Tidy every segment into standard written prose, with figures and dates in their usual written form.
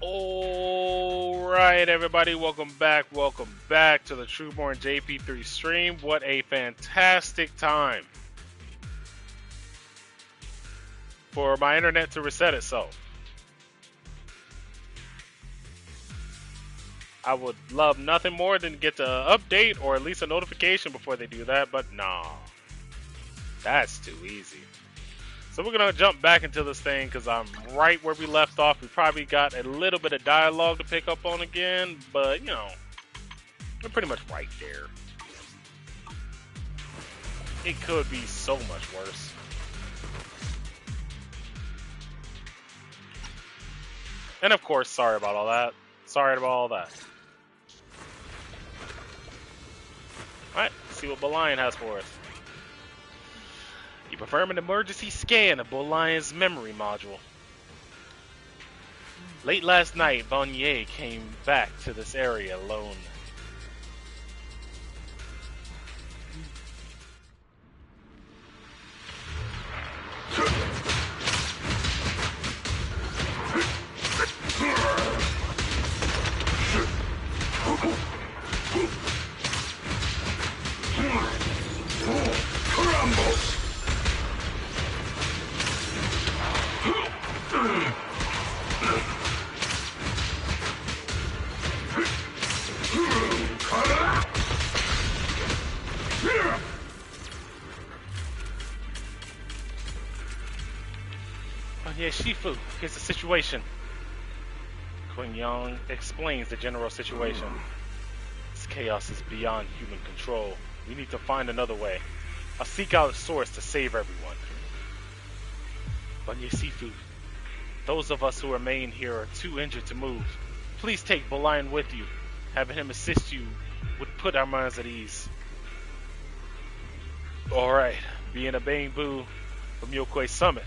Alright, everybody, welcome back. Welcome back to the Trueborn JP3 stream. What a fantastic time for my internet to reset itself. I would love nothing more than to get the update or at least a notification before they do that, but nah, that's too easy. So we're going to jump back into this thing because I'm right where we left off. We probably got a little bit of dialogue to pick up on again, but, you know, we're pretty much right there. It could be so much worse. And, of course, sorry about all that. Sorry about all that. Alright, let's see what Belian has for us. You perform an emergency scan of Bolion's memory module. Late last night, Vanier came back to this area alone. Yeah, Shifu, here's the situation. Quinn Yang explains the general situation. This chaos is beyond human control. We need to find another way. I'll seek out a source to save everyone. But Shifu, those of us who remain here are too injured to move. Please take Belian with you. Having him assist you would put our minds at ease. Alright, being a Bangbu from Yokoi Summit,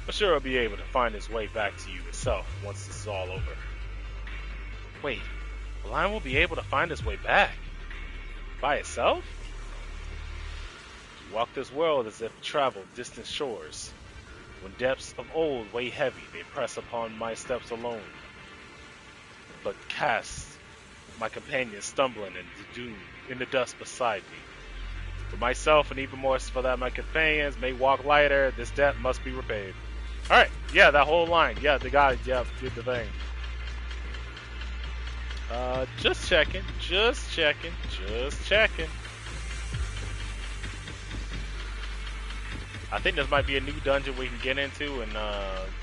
I'm sure he'll be able to find his way back to you himself once this is all over. Wait, Belian will be able to find his way back? By itself? To walk this world as if to travel distant shores. When depths of old weigh heavy, they press upon my steps alone. But cast my companions stumbling in the dust beside me. For myself, and even more for that my companions may walk lighter, this debt must be repaid. Alright, yeah, that whole line. Yeah, the guy, yeah, did the thing. Just checking. I think this might be a new dungeon we can get into and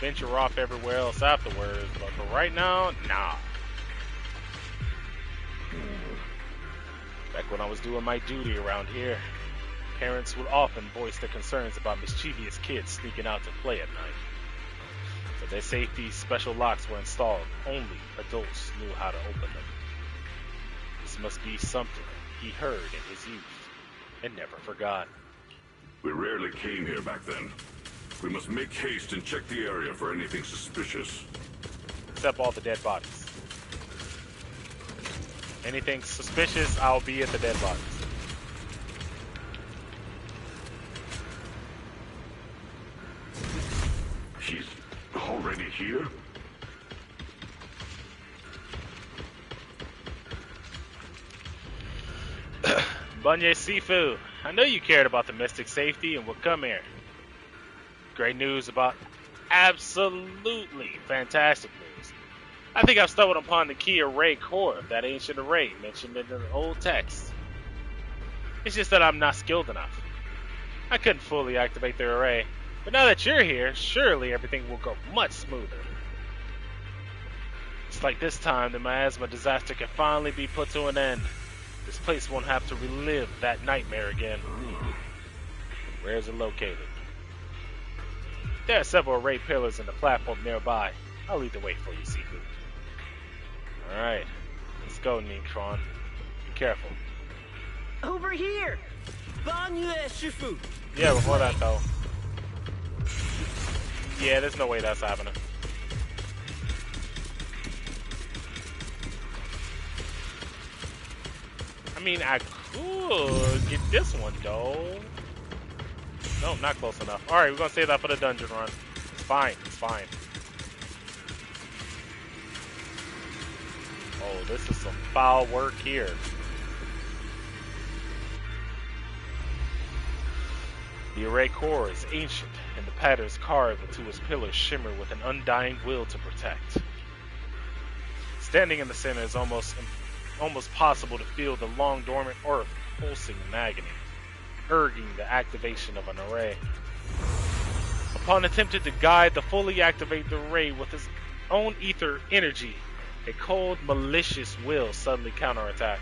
venture off everywhere else afterwards, but for right now, nah. Back when I was doing my duty around here, parents would often voice their concerns about mischievous kids sneaking out to play at night. For their safety, special locks were installed. Only adults knew how to open them. This must be something he heard in his youth and never forgot. We rarely came here back then. We must make haste and check the area for anything suspicious. Except all the dead bodies. Anything suspicious, I'll be at the dead bodies. He's already here? Bunye Sifu, I know you cared about the Mystic's safety and would come here. Great news about absolutely fantastic news. I think I've stumbled upon the key array core of that ancient array mentioned in the old text. It's just that I'm not skilled enough. I couldn't fully activate the array, but now that you're here, surely everything will go much smoother. It's like this time the miasma disaster can finally be put to an end. This place won't have to relive that nightmare again. Where is it located? There are several array pillars in the platform nearby. I'll lead the way for you, Sifu. Alright, let's go, Ningtron. Be careful. Over here! Banyue Shifu! Yeah, before that though. Yeah, there's no way that's happening. I mean, I could get this one though. No, not close enough. Alright, we're gonna save that for the dungeon run. It's fine, it's fine. Oh, this is some foul work here. The array core is ancient, and the patterns carved into its pillars shimmer with an undying will to protect. Standing in the center is almost possible to feel the long dormant earth pulsing in agony, urging the activation of an array. Upon attempting to guide the fully activate the array with his own ether energy, a cold, malicious will suddenly counterattack.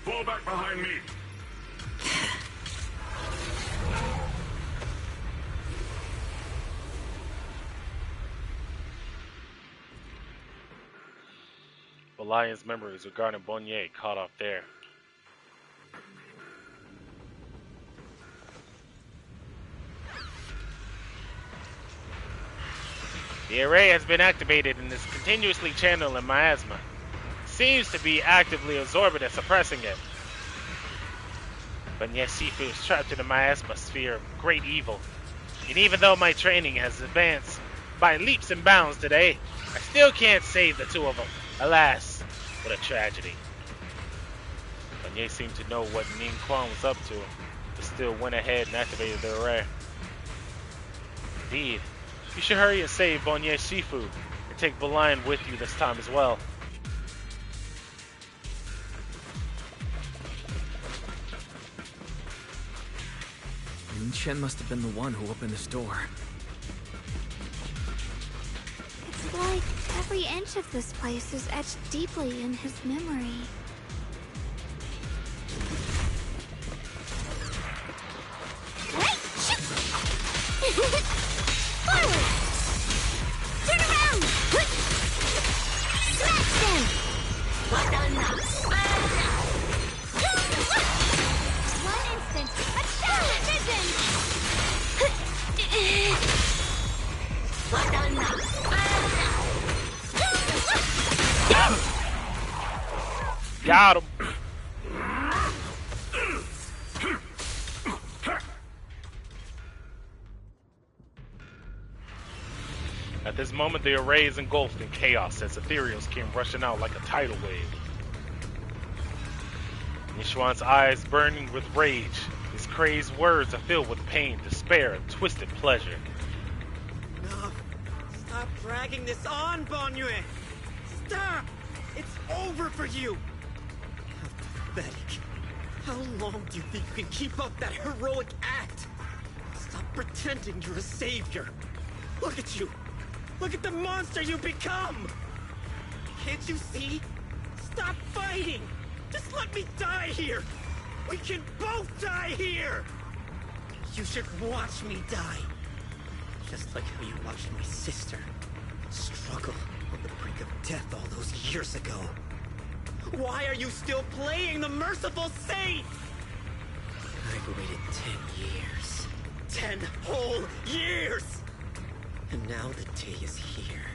Fall back behind me! The Lion's memories regarding Bonnier caught off there. The array has been activated and is continuously channeling miasma. Seems to be actively absorbing and suppressing it. But yet Sifu is trapped in the miasma sphere of great evil. And even though my training has advanced by leaps and bounds today, I still can't save the two of them. Alas, what a tragedy. Bonnier seemed to know what Ning Quan was up to, but still went ahead and activated the array. Indeed, you should hurry and save Bonnier Sifu, and take the lion with you this time as well. Ning Chen must have been the one who opened this door. It's like every inch of this place is etched deeply in his memory. Forward! Turn around! Smash them! One instant, attack vision! Got him! At this moment, the array is engulfed in chaos as ethereals came rushing out like a tidal wave. Nishuan's eyes burning with rage. His crazed words are filled with pain, despair, and twisted pleasure. No. Stop dragging this on, Bonnier! Stop! It's over for you! How pathetic. How long do you think you can keep up that heroic act? Stop pretending you're a savior. Look at you! Look at the monster you've become! Can't you see? Stop fighting! Just let me die here! We can both die here! You should watch me die. Just like how you watched my sister struggle on the brink of death all those years ago. Why are you still playing the merciful saint? I've waited 10 years. 10 whole years! And now the day is here.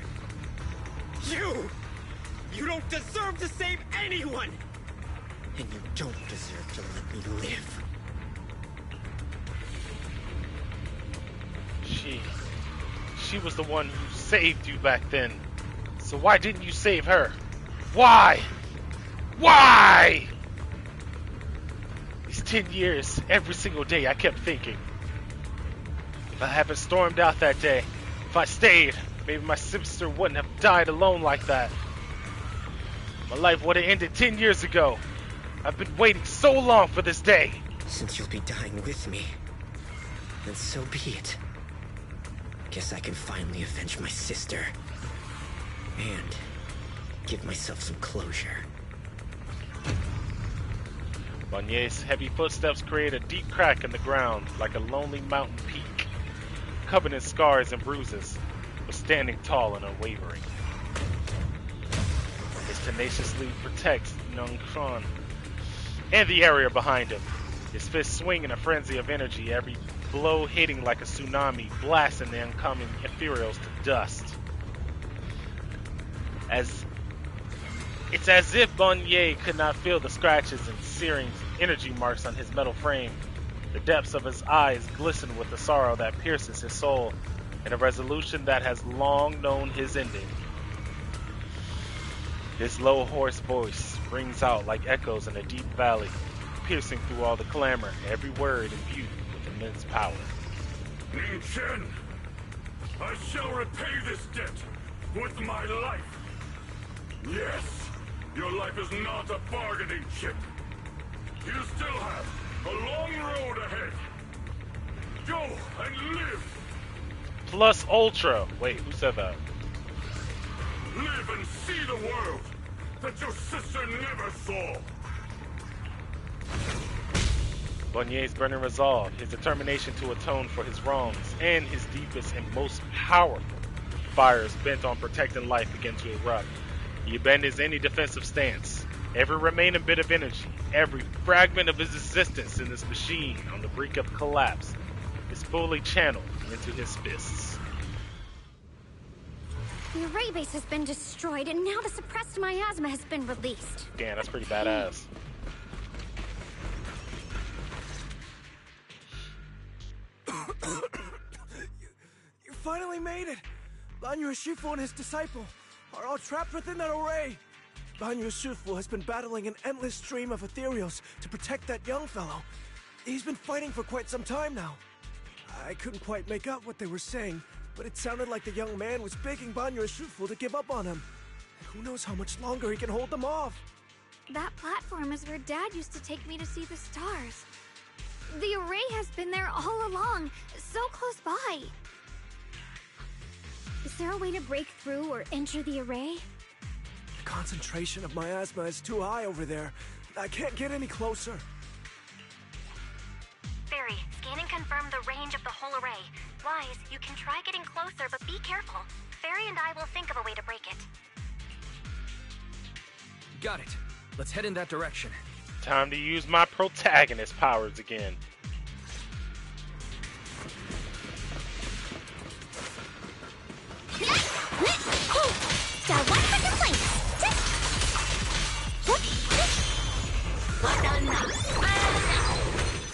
You don't deserve to save anyone! And you don't deserve to let me live. She was the one who saved you back then. So why didn't you save her? Why? Why? These 10 years, every single day I kept thinking, if I hadn't stormed out that day, if I stayed, maybe my sister wouldn't have died alone like that. My life would have ended 10 years ago. I've been waiting so long for this day. Since you'll be dying with me, then so be it. Guess I can finally avenge my sister. And give myself some closure. Bonnier's heavy footsteps create a deep crack in the ground, like a lonely mountain peak, covered in scars and bruises, but standing tall and unwavering. He tenaciously protects Nung Quan and the area behind him. His fists swing in a frenzy of energy, every blow hitting like a tsunami, blasting the incoming ethereals to dust. It's as if Bonnier could not feel the scratches and searing energy marks on his metal frame. The depths of his eyes glisten with the sorrow that pierces his soul, and a resolution that has long known his ending. His low, hoarse voice rings out like echoes in a deep valley, piercing through all the clamor, every word imbued with immense power. Ning Chen, I shall repay this debt with my life. Yes, your life is not a bargaining chip. You still have a long road ahead. Go and live. Plus Ultra. Wait, who said that? Live and see the world that your sister never saw. Bonnier's burning resolve, his determination to atone for his wrongs, and his deepest and most powerful fires bent on protecting life begin to erupt. He abandons any defensive stance. Every remaining bit of energy, every fragment of his existence in this machine on the brink of collapse is fully channeled into his fists. The array base has been destroyed, and now the suppressed miasma has been released. Damn, that's pretty badass. You finally made it! Banyu Shifu and his disciple are all trapped within that array. Banyu Shifu has been battling an endless stream of ethereals to protect that young fellow. He's been fighting for quite some time now. I couldn't quite make out what they were saying, but it sounded like the young man was begging Banyu Shifu to give up on him. And who knows how much longer he can hold them off. That platform is where Dad used to take me to see the stars. The array has been there all along, so close by. Is there a way to break through or enter the array? The concentration of miasma is too high over there. I can't get any closer. Barry, scan and confirm the range of the whole array. Wise, you can try getting closer, but be careful. Barry and I will think of a way to break it. Got it. Let's head in that direction. Time to use my protagonist powers again.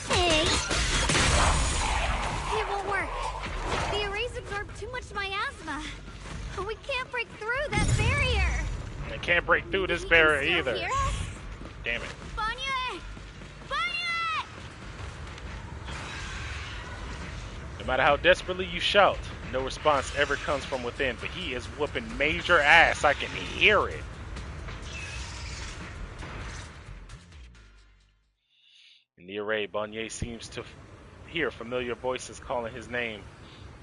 Hey! It won't work. The arrays absorb too much miasma. We can't break through that barrier. I can't break through this He barrier can still either. hear us? Damn it. Bonnier's! Bonnier! No matter how desperately you shout, no response ever comes from within, but he is whooping major ass. I can hear it. In the array, Bonnier seems to hear familiar voices calling his name.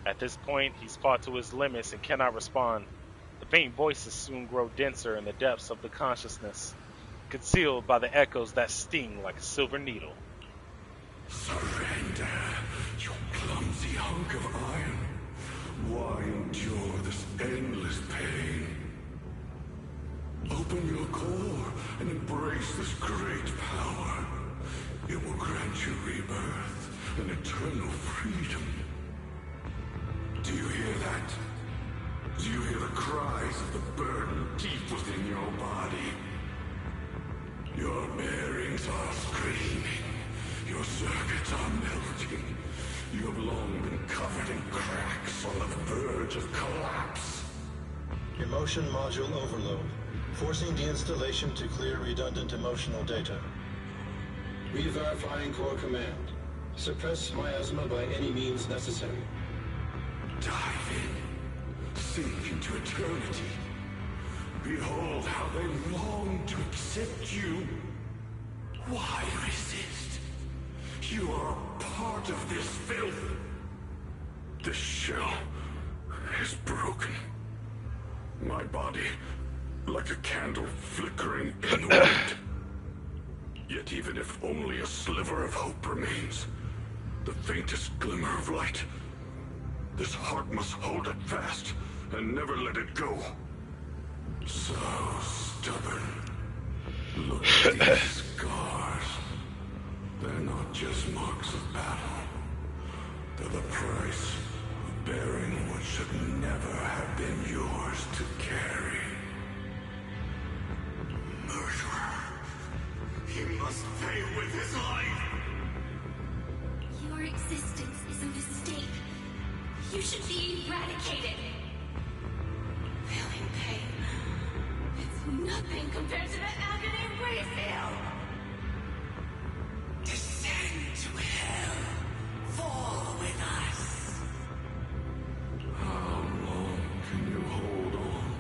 At this point, he's fought to his limits and cannot respond. The faint voices soon grow denser in the depths of the consciousness, concealed by the echoes that sting like a silver needle. Surrender, you clumsy hunk of iron. Why endure this endless pain? Open your core and embrace this great power. It will grant you rebirth and eternal freedom. Do you hear that? Do you hear the cries of the burden deep within your body? Your bearings are screaming. Your circuits are melting. You have long been covered in cracks on the verge of collapse. Emotion module overload. Forcing deinstallation to clear redundant emotional data. Re-verifying core command. Suppress miasma by any means necessary. Dive in. Sink into eternity. Behold how they long to accept you. Why resist? You are a part of this filth. This shell is broken. My body, like a candle flickering in the wind. Yet even if only a sliver of hope remains, the faintest glimmer of light, this heart must hold it fast and never let it go. So stubborn. Look at these scars. They're not just marks of battle. They're the price of bearing what should never have been yours to carry. Murderer. He must pay with his life. Your existence is a mistake. You should be eradicated. Feeling pain. It's nothing. compared to the agony we feel. Descend to hell. Fall with us. How long can you hold on?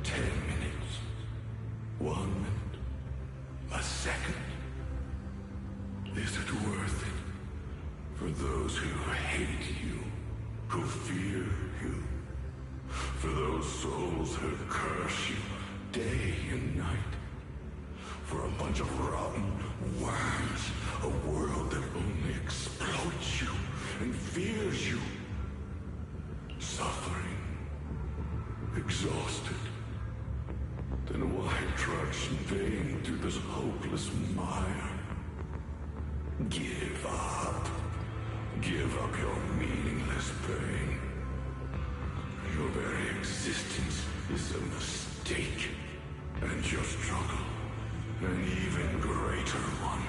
10 minutes. 1 minute. A second. Is it worth it? For those who hate you, who fear you, for those souls who curse you day and night, for a bunch of rotten worms, a world that only exploits you and fears you, suffering, exhausted. Then why trudge in vain through this hopeless mire? Give up. Give up your meaningless pain. Your very existence is a mistake, and your struggle, an even greater one.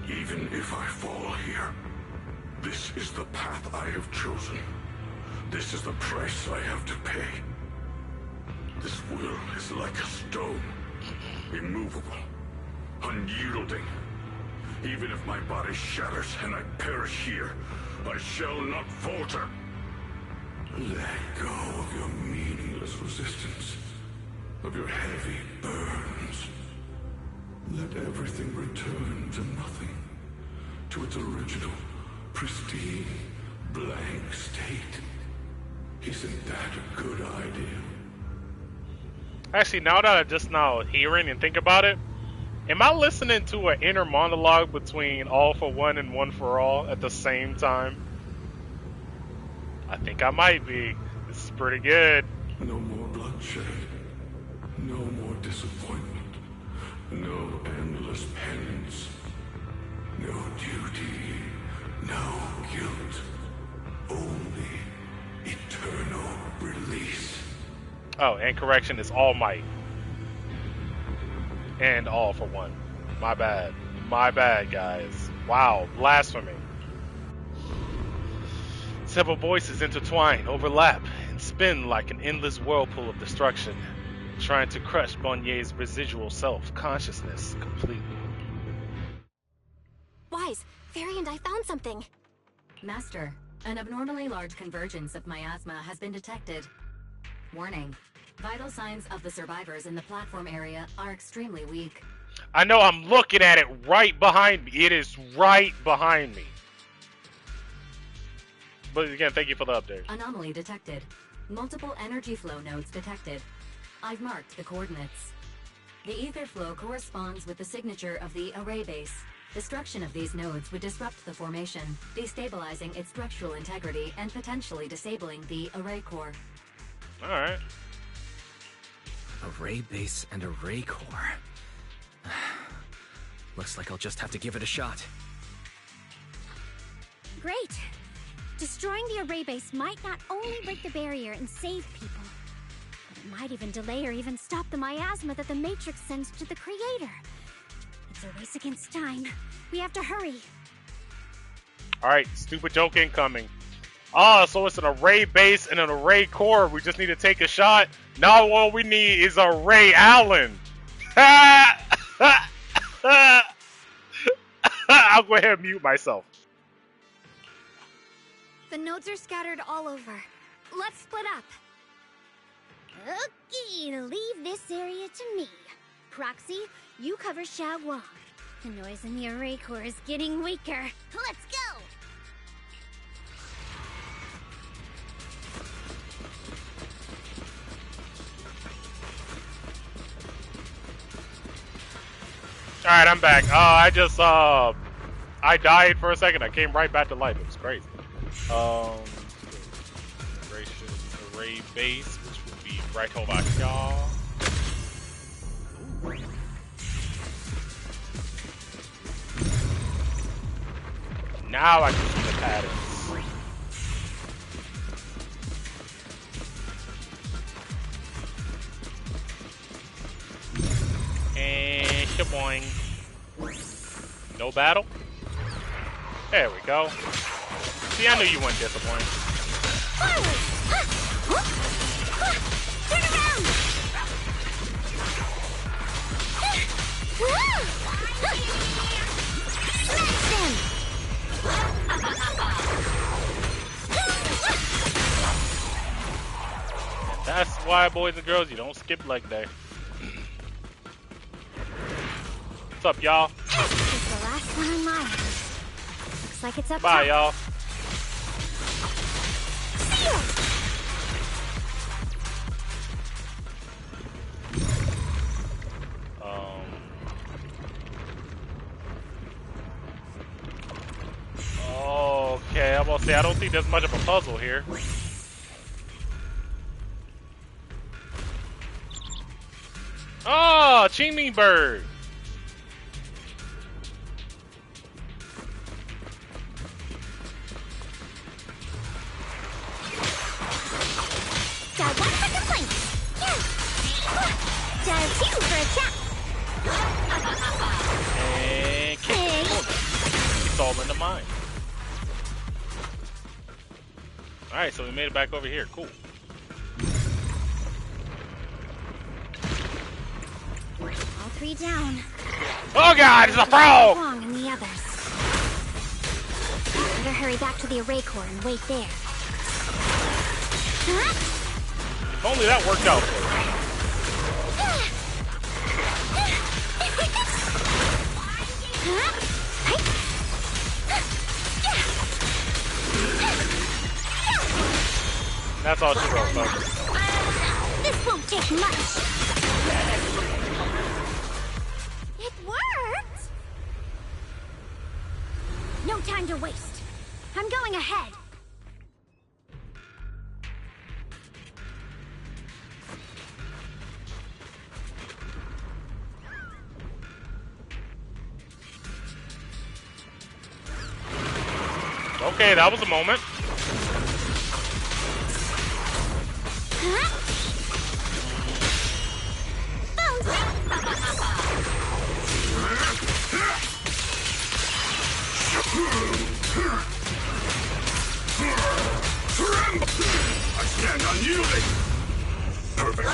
Even if I fall here, this is the path I have chosen. This is the price I have to pay. This will is like a stone, immovable, unyielding. Even if my body shatters and I perish here, I shall not falter. Let go of your meaningless resistance, of your heavy burdens. Let everything return to nothing, to its original, pristine, blank state. Isn't that a good idea? Actually, now that I just now hearing and think about it, am I listening to an inner monologue between All for One and One for All at the same time? I think I might be. This is pretty good. No more bloodshed. No more disappointment. No endless penance. No duty. No guilt. Only eternal release. Oh, and correction is All Might. And All for One. My bad. My bad, guys. Wow, blasphemy. Several voices intertwine, overlap, and spin like an endless whirlpool of destruction, trying to crush Bonnier's residual self-consciousness completely. Wise, Fairy and I found something. Master, an abnormally large convergence of miasma has been detected. Warning. Vital signs of the survivors in the platform area are extremely weak. I know, I'm looking at it right behind me. It is right behind me. But again, thank you for the update. Anomaly detected. Multiple energy flow nodes detected. I've marked the coordinates. The ether flow corresponds with the signature of the array base. Destruction of these nodes would disrupt the formation, destabilizing its structural integrity and potentially disabling the array core. Alright. Array base and array core. Looks like I'll just have to give it a shot. Great. Destroying the array base might not only break the barrier and save people, but it might even delay or even stop the miasma that the Matrix sends to the Creator. It's a race against time. We have to hurry. Alright, stupid joke incoming. Ah, so it's an array base and an array core. We just need to take a shot. Now all we need is a Ray Allen. I'll go ahead and mute myself. The nodes are scattered all over. Let's split up. Okay, leave this area to me. Proxy, you cover Xiaoguang. The noise in the array core is getting weaker. Let's go! Alright, I'm back. I died for a second. I came right back to life. It was crazy. Array base, which would be right over here. Now I can see the patterns. And shaboing. No battle? There we go. See, I knew you weren't disappointed. Forward! Turn around! Smash them! That's why, boys and girls, you don't skip leg day. What's up, y'all? This is the last one on my end. Looks like it's up Bye, top. y'all. See ya! Okay, I'm gonna say I don't think there's much of a puzzle here. Oh, Chimney Bird. Dive one for complaint. Dive two for a chat. And kick the corner. It's all in the mind. Alright, so we made it back over here. Cool. All three down. Oh god, it's a frog! Wrong and the others. Better hurry back to the array core and wait there. Huh? If only that worked out for us. That's all she wrote, folks. This won't take much. It worked! No time to waste. I'm going ahead. Okay, that was a moment. Huh? Found I stand unyielding. Perfect.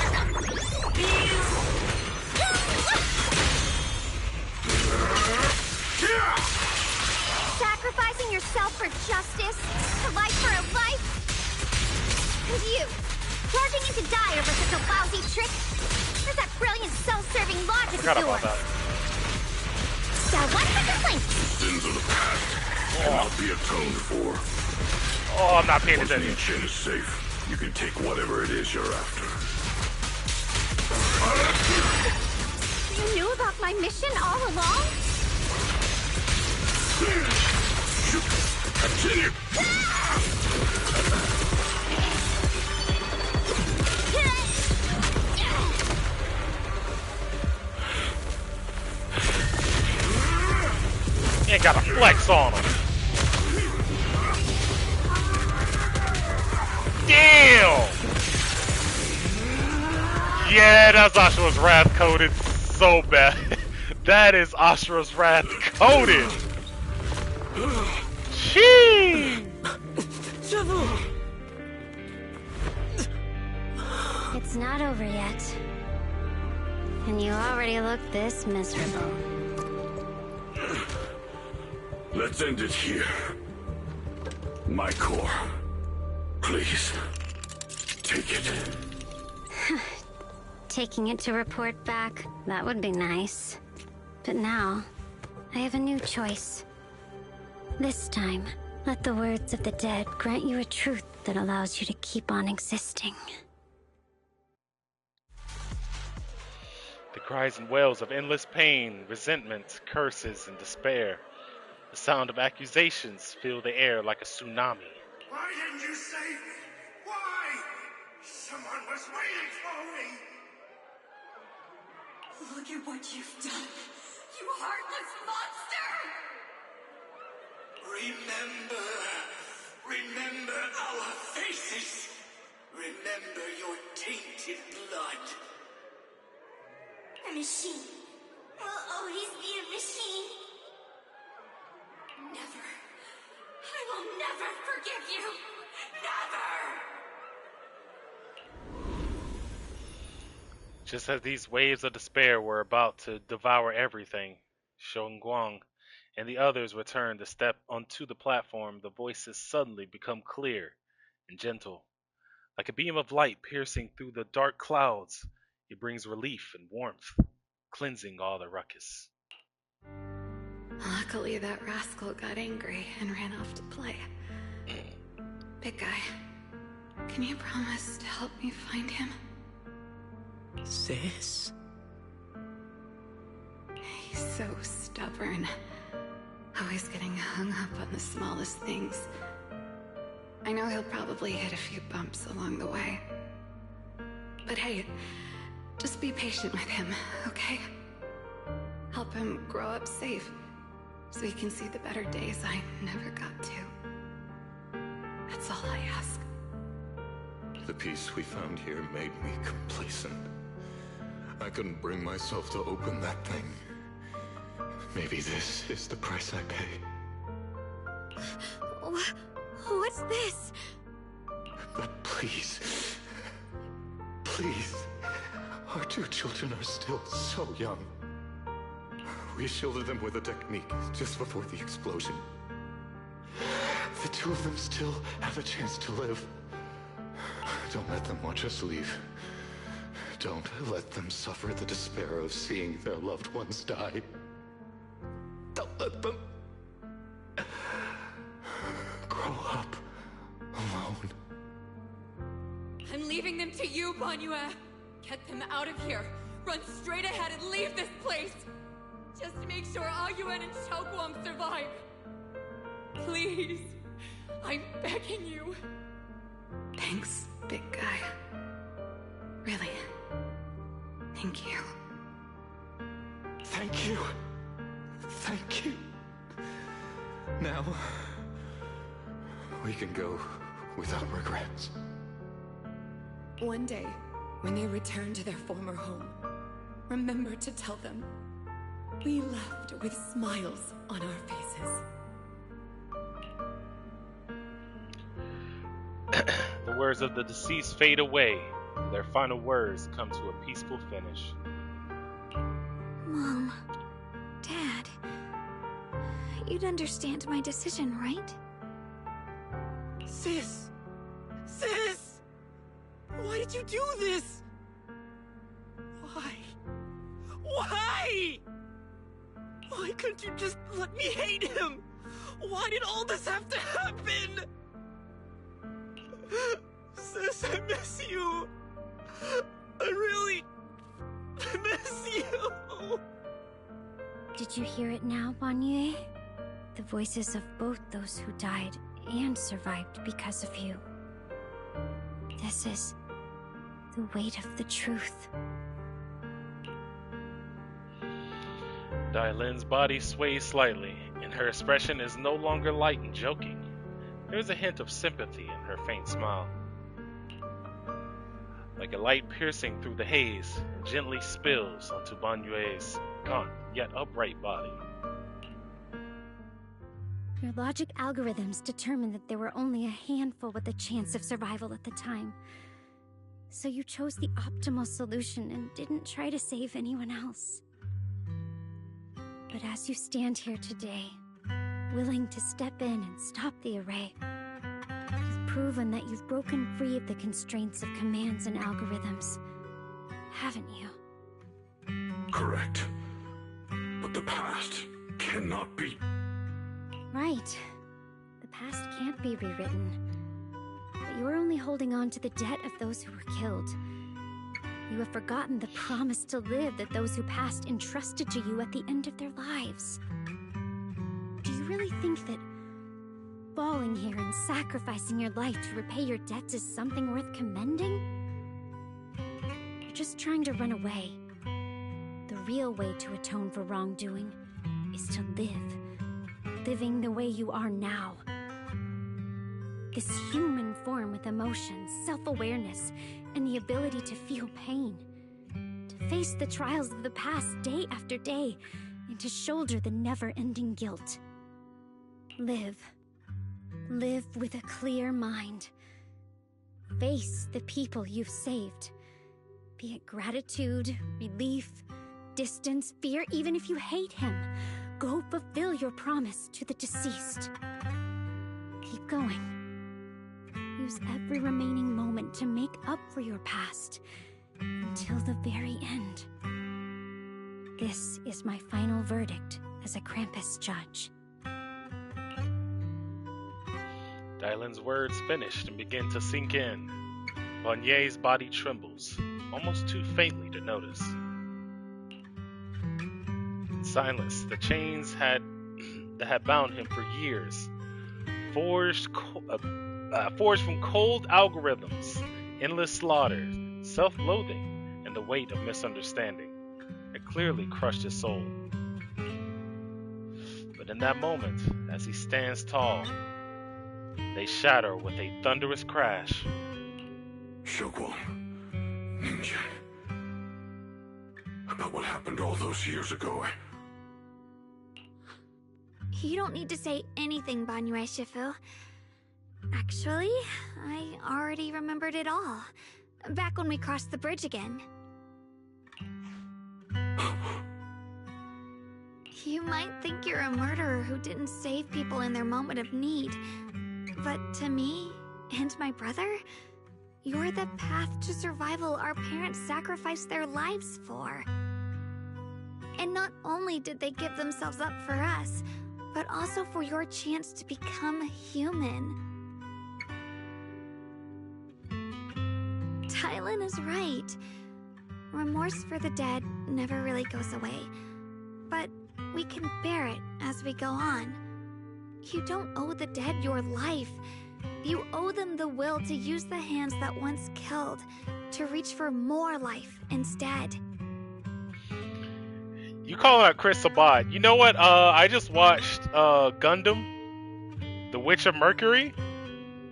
Sacrificing yourself for justice? A life for a life? And you, charging into die over such a lousy trick? Where's that brilliant self-serving logic of Forgot yours? about that. Got one for complaint. Sins of the past cannot be atoned for. Oh, I'm not paying Once the attention. chain is safe, you can take whatever it is you're after. You knew about my mission all along? Continue. Ain't got a flex on him. Damn! Yeah, that's Ashura's Wrath coded so bad. That is Ashura's Wrath coded. Sheesh! It's not over yet. And you already look this miserable. Let's end it here. My core. Please. Take it. Taking it to report back, that would be nice. But now, I have a new choice. This time, let the words of the dead grant you a truth that allows you to keep on existing. The cries and wails of endless pain, resentment, curses, and despair. The sound of accusations fill the air like a tsunami. Why didn't you save me? Why? Someone was waiting for me. Look at what you've done, you heartless monster! Remember our faces. Remember your tainted blood. A machine will always be a machine. Never. I will never forgive you. Never! Just as these waves of despair were about to devour everything, Shongguang and the others returned to step onto the platform. The voices suddenly become clear and gentle. Like a beam of light piercing through the dark clouds, it brings relief and warmth, cleansing all the ruckus. Luckily, that rascal got angry and ran off to play. Big guy, can you promise to help me find him? Sis? He's so stubborn. Always getting hung up on the smallest things. I know he'll probably hit a few bumps along the way. But hey, just be patient with him, okay? Help him grow up safe, so he can see the better days I never got to. That's all I ask. The peace we found here made me complacent. I couldn't bring myself to open that thing. Maybe this is the price I pay. What's this? But please, please, our two children are still so young. We shielded them with a technique just before the explosion. The two of them still have a chance to live. Don't let them watch us leave. Don't let them suffer the despair of seeing their loved ones die. Don't let them grow up alone. I'm leaving them to you, Banyue. Get them out of here. Run straight ahead and leave this place. Just to make sure Ayuan and Xiaoguang survive. Please. I'm begging you. Thanks, big guy. Really. Thank you. Thank you. Thank you. Now, we can go without regrets. One day, when they return to their former home, remember to tell them we left with smiles on our faces. The words of the deceased fade away, and their final words come to a peaceful finish. Mom, Dad, you'd understand my decision, right? Sis! Sis! Why did you do this? Why? Why? Why couldn't you just let me hate him? Why did all this have to happen? Sis, I miss you. I really miss you. Did you hear it now, Banyue? The voices of both those who died and survived because of you. This is the weight of the truth. Dailin's body sways slightly, and her expression is no longer light and joking. There's a hint of sympathy in her faint smile. Like a light piercing through the haze, it gently spills onto Banyue's gaunt yet upright body. Your logic algorithms determined that there were only a handful with a chance of survival at the time. So you chose the optimal solution and didn't try to save anyone else. But as you stand here today, willing to step in and stop the array, you've proven that you've broken free of the constraints of commands and algorithms, haven't you? Correct. But the past cannot be. Right. The past can't be rewritten. But you're only holding on to the debt of those who were killed. You have forgotten the promise to live that those who passed entrusted to you at the end of their lives. Do you really think that falling here and sacrificing your life to repay your debts is something worth commending? You're just trying to run away. The real way to atone for wrongdoing is to live. Living the way you are now. This human form with emotions, self-awareness, and the ability to feel pain. To face the trials of the past day after day, and to shoulder the never-ending guilt. Live. Live with a clear mind. Face the people you've saved. Be it gratitude, relief, distance, fear, even if you hate him, go fulfill your promise to the deceased. Keep going. Use every remaining moment to make up for your past, until the very end. This is my final verdict as a Krampus judge. Dylan's words finished and begin to sink in. Bonier's body trembles, almost too faintly to notice. Silas, the chains that had bound him for years, forged from cold algorithms, endless slaughter, self-loathing, and the weight of misunderstanding, had clearly crushed his soul. But in that moment, as he stands tall, they shatter with a thunderous crash. Shogun, Ninja, about what happened all those years ago. You don't need to say anything, Banyue Shifu. Actually, I already remembered it all. Back when we crossed the bridge again. You might think you're a murderer who didn't save people in their moment of need. But to me, and my brother, you're the path to survival our parents sacrificed their lives for. And not only did they give themselves up for us, but also for your chance to become human. Tylan is right. Remorse for the dead never really goes away. But we can bear it as we go on. You don't owe the dead your life. You owe them the will to use the hands that once killed, to reach for more life instead. You call out Chris Sabat. You know what? I just watched Gundam, The Witch of Mercury,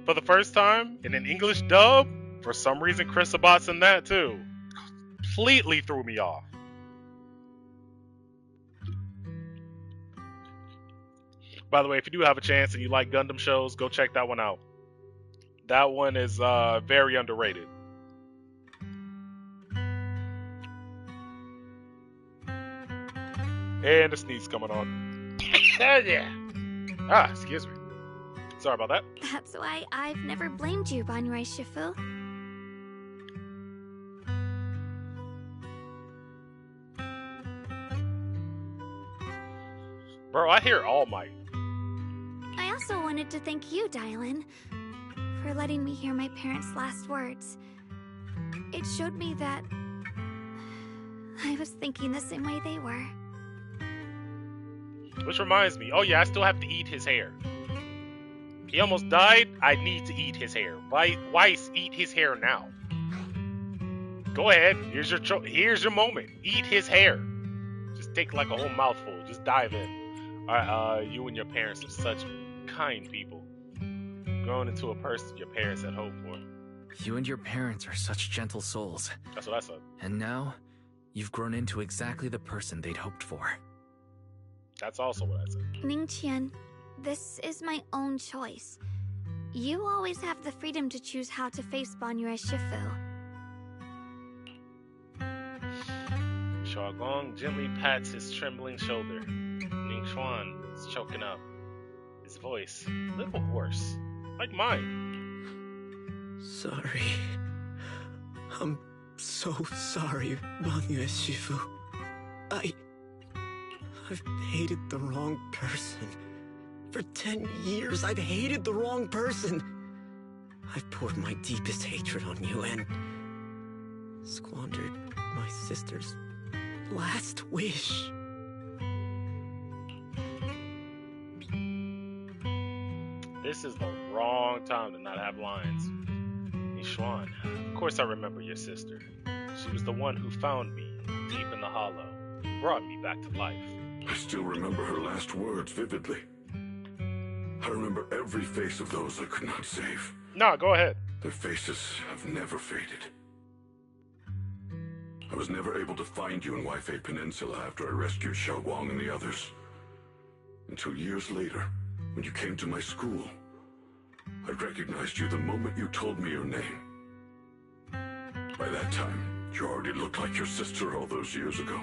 for the first time in an English dub. For some reason, Chris Sabat's in that too. Completely threw me off. By the way, if you do have a chance and you like Gundam shows, go check that one out. That one is very underrated. And the sneeze coming on. Yeah. Ah, excuse me. Sorry about that. That's why I've never blamed you, Banyue Shifu. Bro, I hear All Might. I also wanted to thank you, Dylan, for letting me hear my parents' last words. It showed me that I was thinking the same way they were. Which reminds me, oh yeah, I still have to eat his hair. He almost died, I need to eat his hair. Weiss, eat his hair now. Go ahead, here's your moment. Eat his hair. Just take like a whole mouthful, just dive in. Alright, you and your parents are such kind people. Growing into a person your parents had hoped for. You and your parents are such gentle souls. That's what I said. And now, you've grown into exactly the person they'd hoped for. That's also what I said. Ningqian, this is my own choice. You always have the freedom to choose how to face Banyue Shifu. Xiaogong gently pats his trembling shoulder. Ningxuan is choking up. His voice, a little hoarse, like mine. Sorry. I'm so sorry, Banyue Shifu. I've hated the wrong person. For 10 years, I've hated the wrong person. I've poured my deepest hatred on you and squandered my sister's last wish. This is the wrong time to not have lines. Ningxuan, of course I remember your sister. She was the one who found me deep in the hollow, brought me back to life. I still remember her last words vividly. I remember every face of those I could not save. Nah, go ahead. Their faces have never faded. I was never able to find you in Waifei Peninsula after I rescued Xiaowang and the others. Until years later, when you came to my school, I recognized you the moment you told me your name. By that time, You already looked like your sister all those years ago.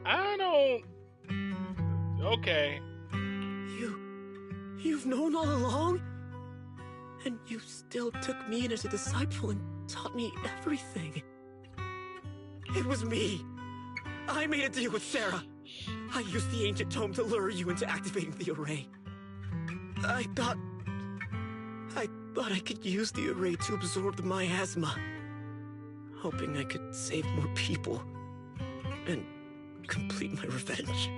I don't... Okay. You've known all along? And you still took me in as a disciple and taught me everything. It was me. I made a deal with Sarah. I used the ancient tome to lure you into activating the array. I thought I could use the array to absorb the miasma. Hoping I could save more people. And complete my revenge.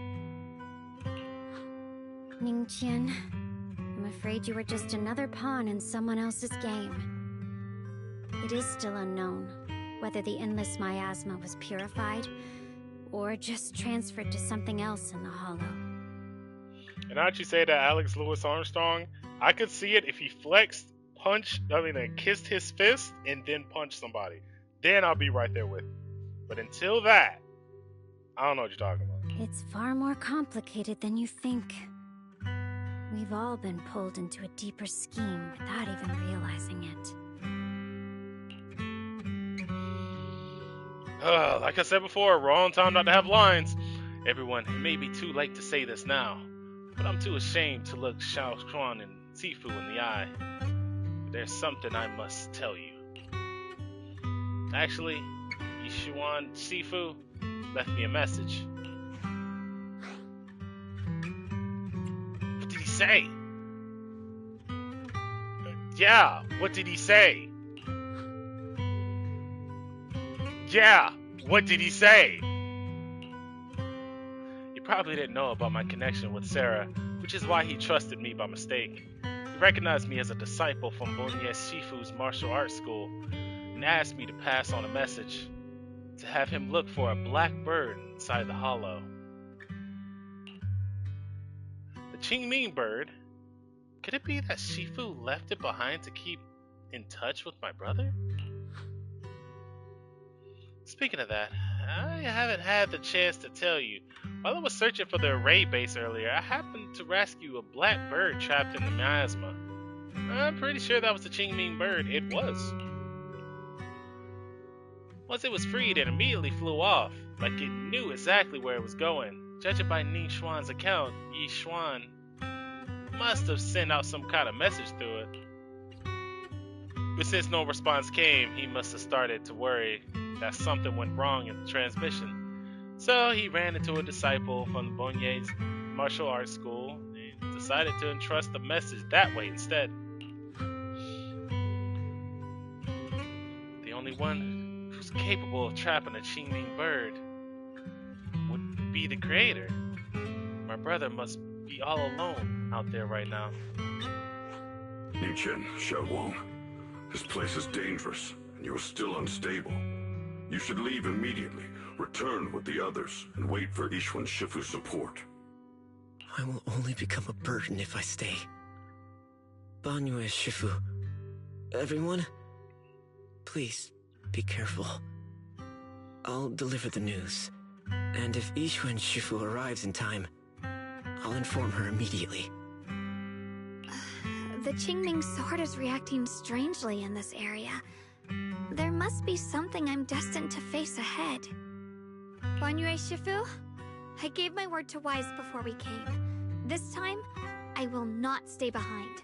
Ningqian, I'm afraid you were just another pawn in someone else's game. It is still unknown whether the endless miasma was purified or just transferred to something else in the hollow. And now that you say that Alex Louis Armstrong, I could see it if he flexed, kissed his fist, and then punched somebody. Then I'll be right there with him. But until that, I don't know what you're talking about. It's far more complicated than you think. We've all been pulled into a deeper scheme without even realizing it. Like I said before, wrong time not to have lines. Everyone, it may be too late to say this now, but I'm too ashamed to look Xiao Xuan and Sifu in the eye. But there's something I must tell you. Actually, Yishuan Sifu left me a message. What did he say? Yeah, what did he say? Yeah, what did he say? He probably didn't know about my connection with Sarah, which is why he trusted me by mistake. He recognized me as a disciple from Bonye Shifu's martial arts school and asked me to pass on a message to have him look for a black bird inside the hollow. The Qingming bird? Could it be that Shifu left it behind to keep in touch with my brother? Speaking of that, I haven't had the chance to tell you. While I was searching for the array base earlier, I happened to rescue a black bird trapped in the miasma. I'm pretty sure that was the Qingming bird. It was. Once it was freed, it immediately flew off, like it knew exactly where it was going. Judging by Ning Xuan's account, Yi Xuan must have sent out some kind of message through it. But since no response came, he must have started to worry that something went wrong in the transmission. So he ran into a disciple from Bonye's martial arts school and decided to entrust the message that way instead. The only one who's capable of trapping a Qingming bird would be the creator. My brother must be all alone out there right now. Ningqian, Xiaowang, this place is dangerous, and you are still unstable. You should leave immediately, return with the others, and wait for Yishuan Shifu's support. I will only become a burden if I stay. Banyue Shifu, everyone, please be careful. I'll deliver the news, and if Yishuan Shifu arrives in time, I'll inform her immediately. The Qingming sword is reacting strangely in this area. There must be something I'm destined to face ahead. Banyue Shifu, I gave my word to Wise before we came. This time, I will not stay behind.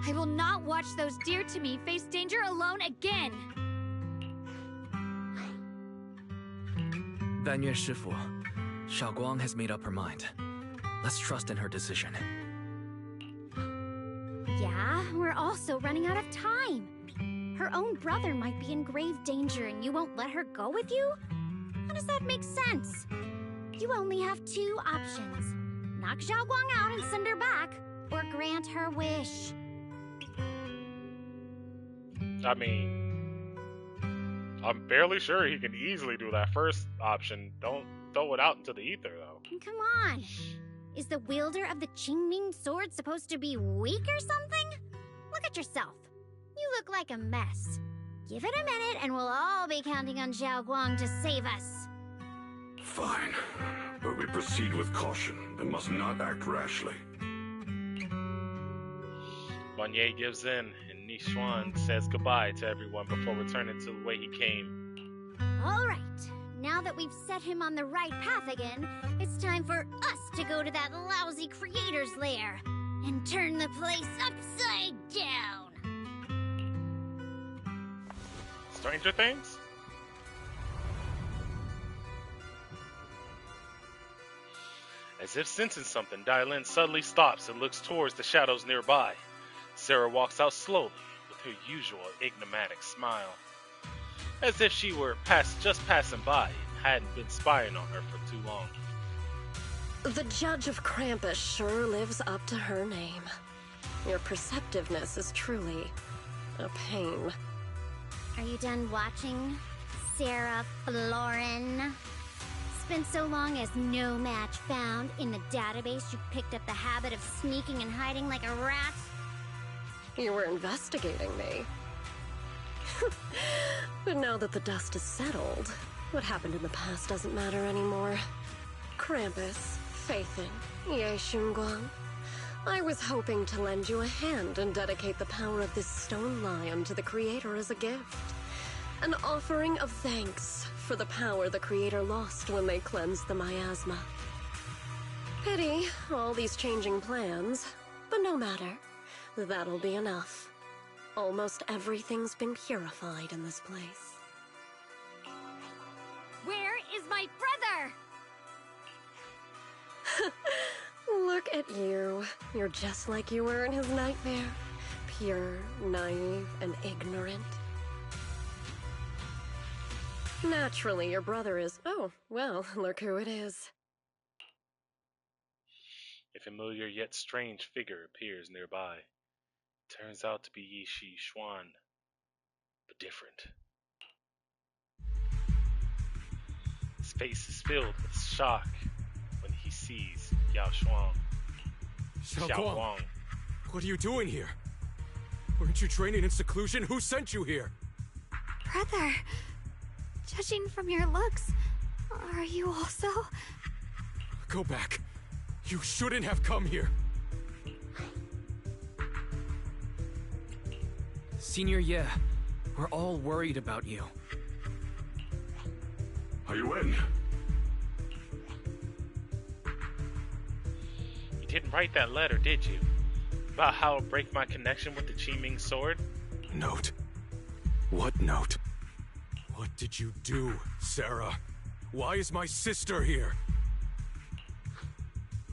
I will not watch those dear to me face danger alone again! Banyue Shifu, Xiaoguang has made up her mind. Let's trust in her decision. Yeah, we're also running out of time. Her own brother might be in grave danger and you won't let her go with you? How does that make sense? You only have two options. Knock Xiaoguang out and send her back, or grant her wish. I mean, I'm fairly sure he can easily do that first option. Don't throw it out into the ether, though. Come on. Is the wielder of the Qingming sword supposed to be weak or something? Look at yourself. You look like a mess. Give it a minute and we'll all be counting on Xiaoguang to save us. Fine, but we proceed with caution and must not act rashly. Bonye gives in, and Xuan says goodbye to everyone before returning to the way he came. Alright, now that we've set him on the right path again, it's time for us to go to that lousy creator's lair and turn the place upside down. Stranger Things? As if sensing something, Dylan suddenly stops and looks towards the shadows nearby. Sarah walks out slowly with her usual enigmatic smile, as if she were just passing by and hadn't been spying on her for too long. The Judge of Krampus sure lives up to her name. Your perceptiveness is truly a pain. Are you done watching, Sarah Florin? It's been so long as no match found. In the database, you picked up the habit of sneaking and hiding like a rat. You were investigating me. But now that the dust is settled, what happened in the past doesn't matter anymore. Krampus, Faithin, Ye Shunguang. I was hoping to lend you a hand and dedicate the power of this stone lion to the Creator as a gift. An offering of thanks for the power the Creator lost when they cleansed the miasma. Pity, all these changing plans, but no matter. That'll be enough. Almost everything's been purified in this place. Where is my brother? Look at you. You're just like you were in his nightmare. Pure, naive, and ignorant. Naturally, your brother is... Oh, well, look who it is. A familiar yet strange figure appears nearby. Turns out to be Yishi Xuan, but different. His face is filled with shock when he sees Yao Xuan. Xiaoguang, what are you doing here? Weren't you training in seclusion? Who sent you here? Brother, judging from your looks, are you also? Go back. You shouldn't have come here. Senior Ye, we're all worried about you. Are you in? You didn't write that letter, did you? About how I'll break my connection with the Qiming sword? Note? What note? What did you do, Sarah? Why is my sister here?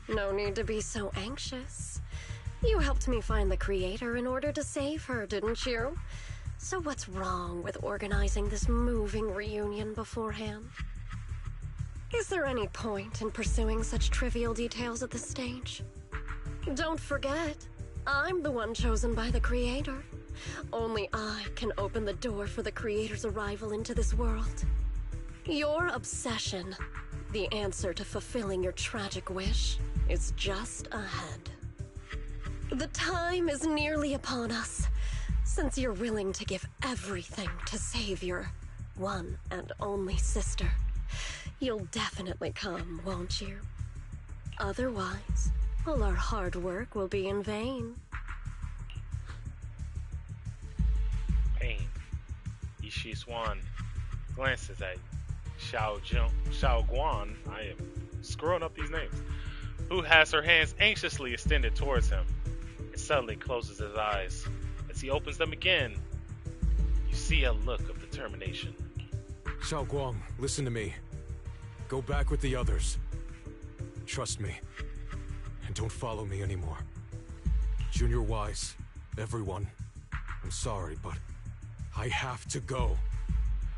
No need to be so anxious. You helped me find the Creator in order to save her, didn't you? So what's wrong with organizing this moving reunion beforehand? Is there any point in pursuing such trivial details at this stage? Don't forget, I'm the one chosen by the Creator. Only I can open the door for the Creator's arrival into this world. Your obsession, the answer to fulfilling your tragic wish, is just ahead. The time is nearly upon us. Since you're willing to give everything to save your one and only sister, you'll definitely come, won't you? Otherwise, all our hard work will be in vain. Pain. Yishi Xuan glances at Xiaoguang. I am screwing up these names. Who has her hands anxiously extended towards him. And suddenly closes his eyes. As he opens them again, you see a look of determination. Xiaoguang, listen to me. Go back with the others. Trust me. And don't follow me anymore. Junior Wise, everyone, I'm sorry, but I have to go.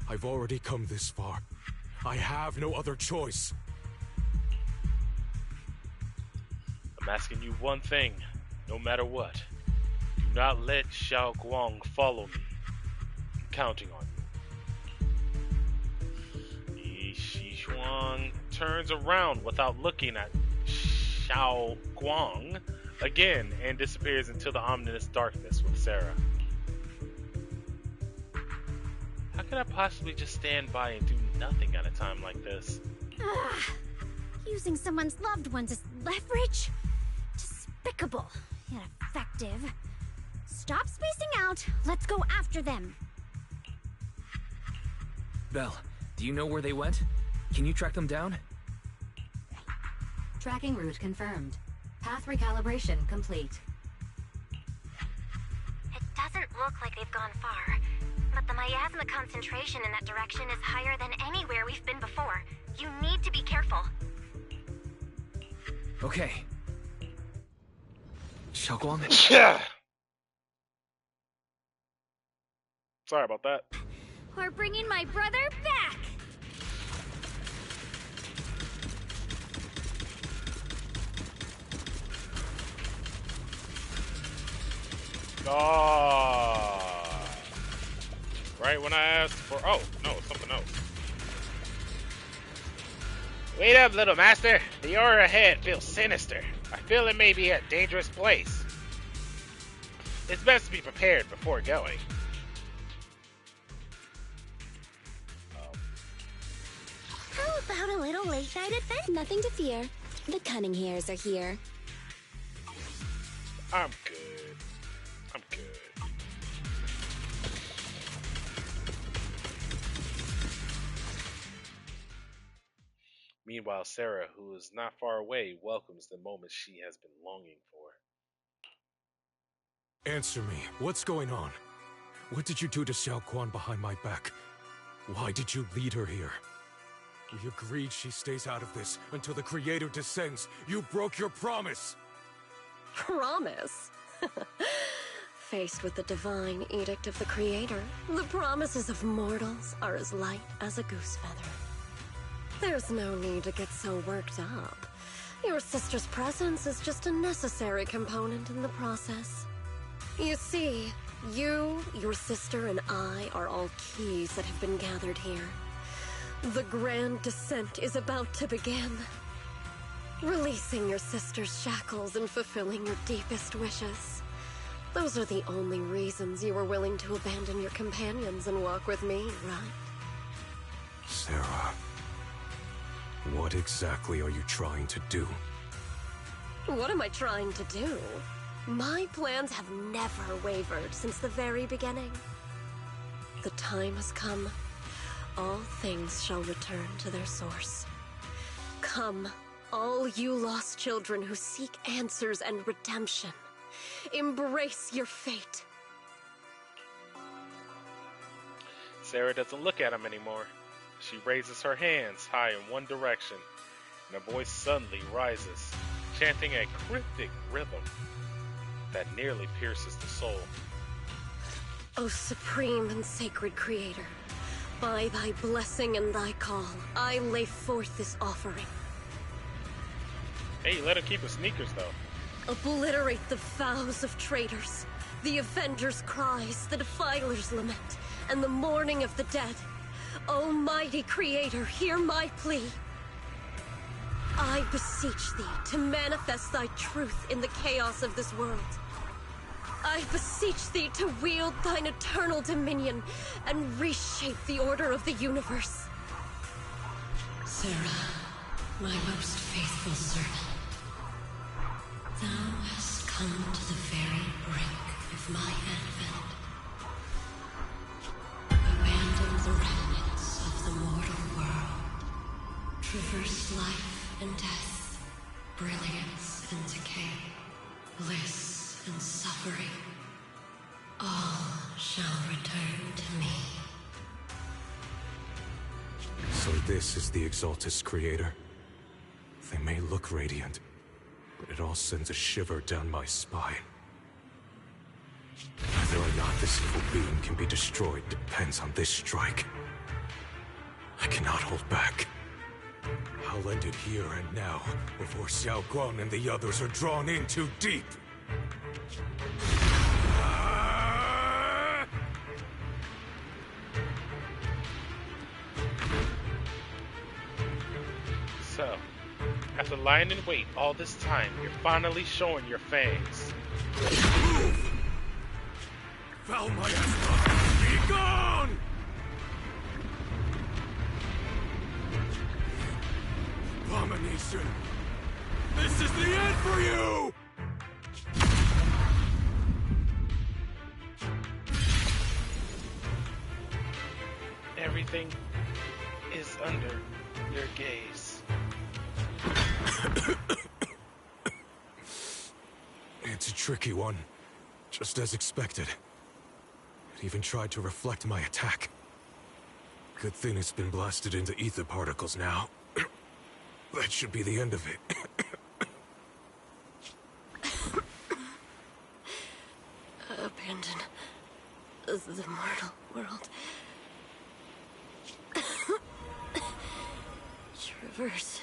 I've already come this far. I have no other choice. I'm asking you one thing, no matter what. Do not let Xiaoguang follow me. I'm counting on you. Yishi turns around without looking at Xiaoguang again and disappears into the ominous darkness with Sarah. How could I possibly just stand by and do nothing at a time like this? Using someone's loved ones as leverage? Despicable, yet effective. Stop spacing out. Let's go after them. Belle, do you know where they went? Can you track them down? Tracking route confirmed. Path recalibration complete. It doesn't look like they've gone far, but the miasma concentration in that direction is higher than anywhere we've been before. You need to be careful. Okay. Xiaoguang? Yeah. Sorry about that. We're bringing my brother back! Oh. Right when I asked for... Oh, no, it's something else. Wait up, little master. The aura ahead feels sinister. I feel it may be a dangerous place. It's best to be prepared before going. How about a little late-night adventure? Nothing to fear. The cunning hairs are here. I'm good. I'm good. Meanwhile, Sarah, who is not far away, welcomes the moment she has been longing for. Answer me. What's going on? What did you do to Xiaoguang behind my back? Why did you lead her here? We agreed she stays out of this until the Creator descends. You broke your promise! Promise? Faced with the divine edict of the Creator, the promises of mortals are as light as a goose feather. There's no need to get so worked up. Your sister's presence is just a necessary component in the process. You see, you, your sister, and I are all keys that have been gathered here. The grand descent is about to begin. Releasing your sister's shackles and fulfilling your deepest wishes. Those are the only reasons you were willing to abandon your companions and walk with me, right? Sarah, what exactly are you trying to do? What am I trying to do? My plans have never wavered since the very beginning. The time has come. All things shall return to their source. Come, all you lost children who seek answers and redemption. Embrace your fate. Sarah doesn't look at him anymore. She raises her hands high in one direction, and her voice suddenly rises, chanting a cryptic rhythm that nearly pierces the soul. O supreme and sacred Creator, by thy blessing and thy call, I lay forth this offering. Hey, let him keep his sneakers, though. Obliterate the vows of traitors, the avengers' cries, the defilers' lament, and the mourning of the dead. Almighty Creator, hear my plea. I beseech thee to manifest thy truth in the chaos of this world. I beseech thee to wield thine eternal dominion and reshape the order of the universe. Sarah, my most faithful servant, thou hast come to the very brink of my advent. Abandon the remnants of the mortal world. Traverse life and death, brilliance and decay, bliss and suffering. All shall return to me. So this is the Exaltus Creator. They may look radiant, but it all sends a shiver down my spine. Whether or not this evil being can be destroyed depends on this strike. I cannot hold back. I'll end it here and now, before Xiaoguang and the others are drawn in too deep. So, after lying in wait all this time, you're finally showing your fangs. Move! Foul miasma! Be gone! Abomination! This is the end for you! everything is under your gaze. It's a tricky one, just as expected. It even tried to reflect my attack. Good thing it's been blasted into ether particles now. That should be the end of it. Abandon the mortal world. Traverse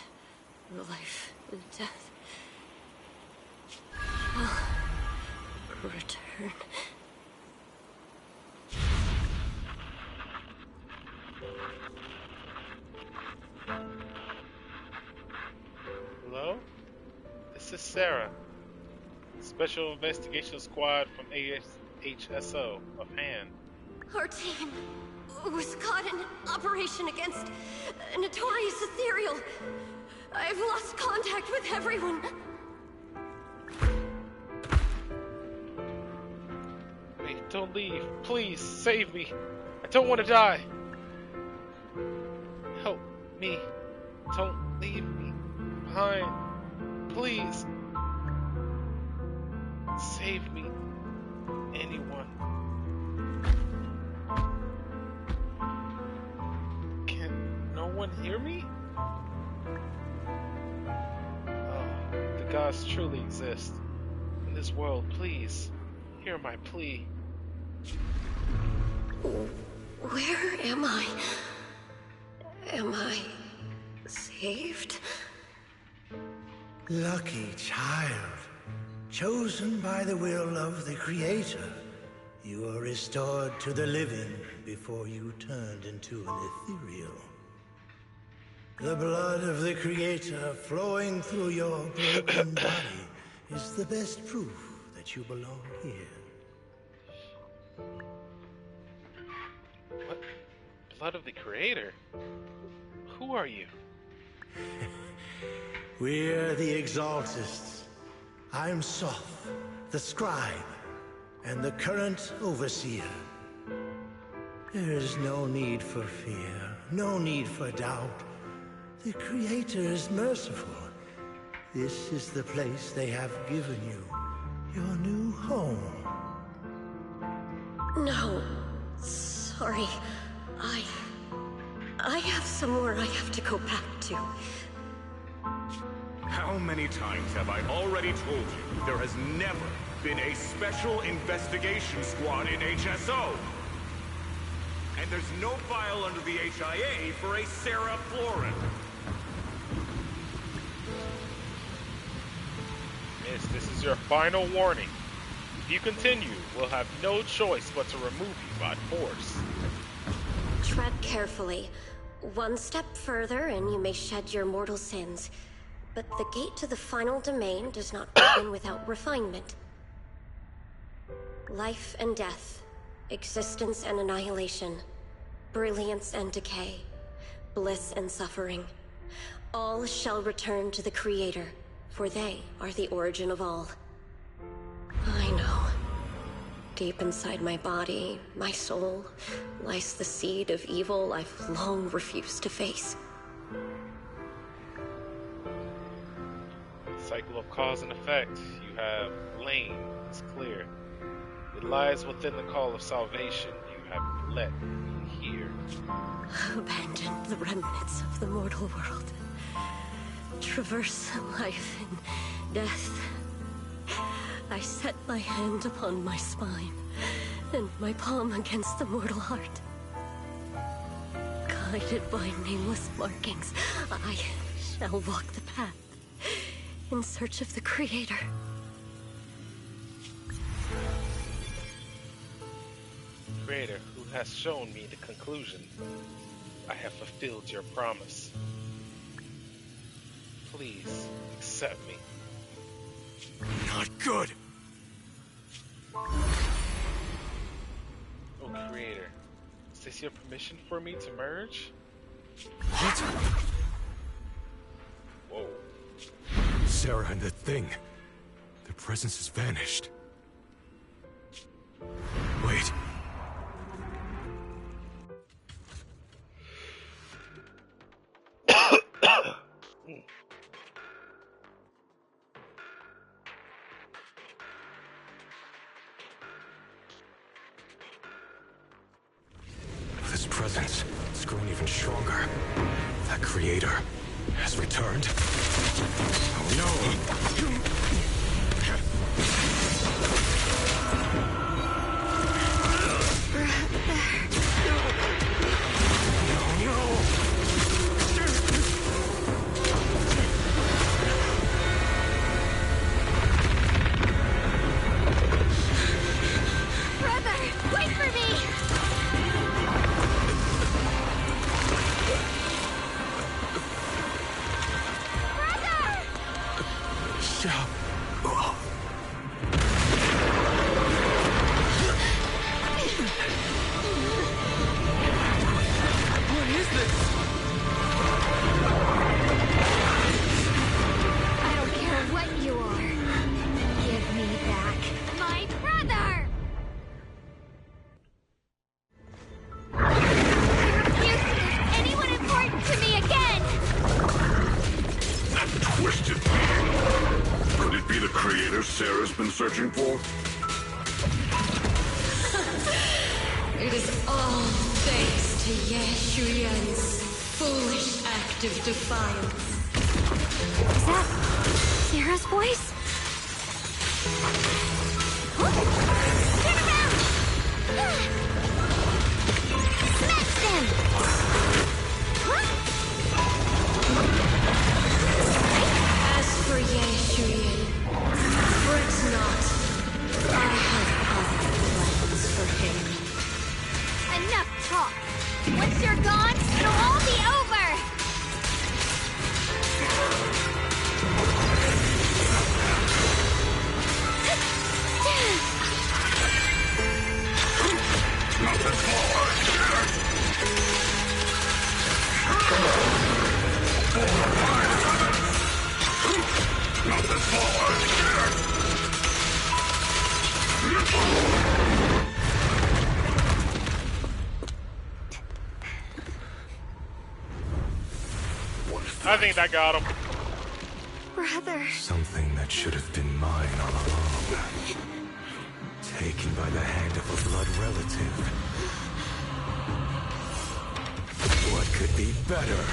life and death. Shall return. Hello? This is Sarah. Special Investigation Squad from HSO of Han. Our team was caught in an operation against a notorious ethereal. I've lost contact with everyone. Wait, don't leave. Please, save me. I don't want to die. Help me. Don't leave me behind. Please. Save me. Anyone. Can no one hear me? Oh, the gods truly exist. In this world, please, hear my plea. Where am I? Am I saved? Lucky child. Chosen by the will of the Creator, you are restored to the living before you turned into an ethereal. The blood of the Creator flowing through your broken body is the best proof that you belong here. What? Blood of the Creator? Who are you? We're the Exaltists. I'm Soth, the Scribe, and the current Overseer. There is no need for fear, no need for doubt. The Creator is merciful. This is the place they have given you, your new home. No. Sorry. I have somewhere I have to go back to. How many times have I already told you there has never been a special investigation squad in HSO? And there's no file under the HIA for a Sarah Florin. Miss, this is your final warning. If you continue, we'll have no choice but to remove you by force. Tread carefully. One step further and you may shed your mortal sins. But the gate to the final domain does not open without refinement. Life and death, existence and annihilation, brilliance and decay, bliss and suffering. All shall return to the Creator, for they are the origin of all. I know. Deep inside my body, my soul, lies the seed of evil I've long refused to face. Cycle of cause and effect you have lain is clear. It lies within the call of salvation you have let me hear. Abandon the remnants of the mortal world. Traverse life and death. I set my hand upon my spine, and my palm against the mortal heart. Guided by nameless markings, I shall walk the path in search of the Creator. Creator, who has shown me the conclusion. I have fulfilled your promise. Please, accept me. Not good! Oh, Creator, is this your permission for me to merge? What? Whoa. Sarah and the thing. Their presence has vanished. Wait. presence. It's grown even stronger. That creator has returned. Oh no! Searching for? It is all thanks to Ye Shuyan's foolish act of defiance. Is that Sarah's voice? Turn around! Smash them! As for Ye Shuyan, fret not. I have other plans for him. Enough talk! Once you're gone, it'll all be over! Nothing more I think that got him. Brother. Something that should have been mine all along. Taken by the hand of a blood relative. What could be better?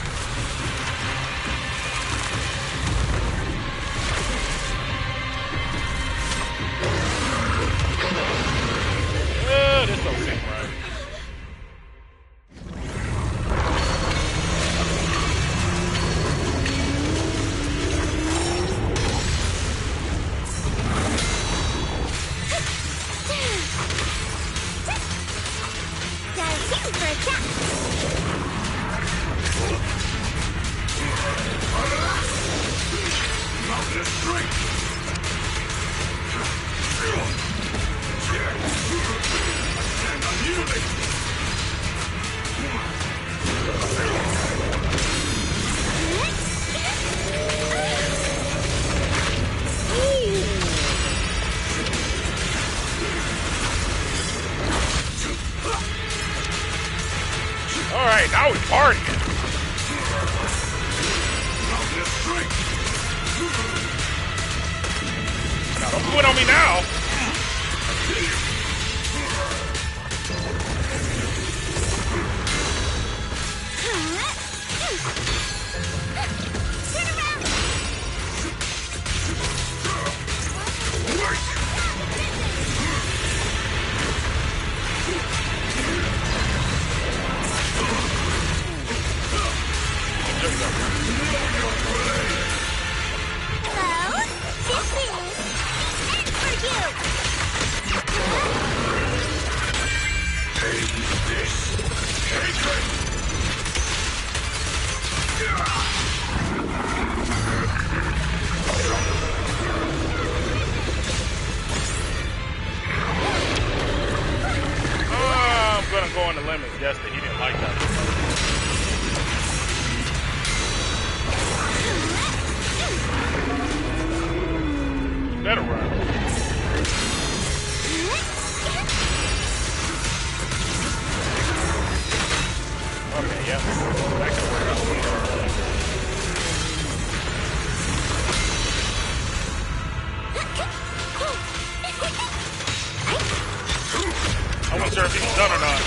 This don't seem right. Alright, now we partying. Now don't quit on me now. Go on the limit, just that he didn't like that. You better run. Okay, yep. Back to where I was. I wasn't sure if he was done or not.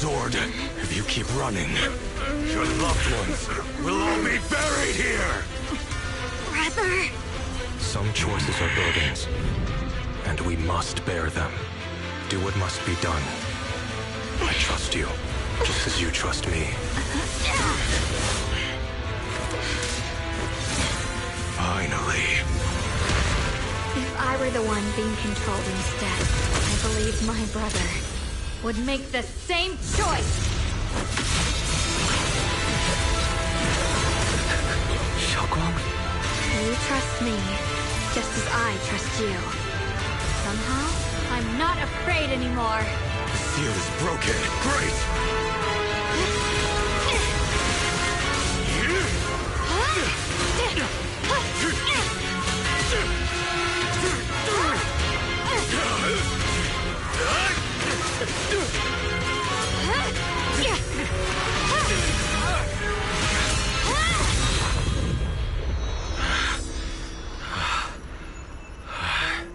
Zord. If you keep running, your loved ones will all be buried here! Brother! Some choices are burdens, and we must bear them. Do what must be done. I trust you, just as you trust me. Finally. If I were the one being controlled instead, I believe my brother would make the same choice! Xiaoguang? You trust me, just as I trust you. Somehow, I'm not afraid anymore. The seal is broken. Great!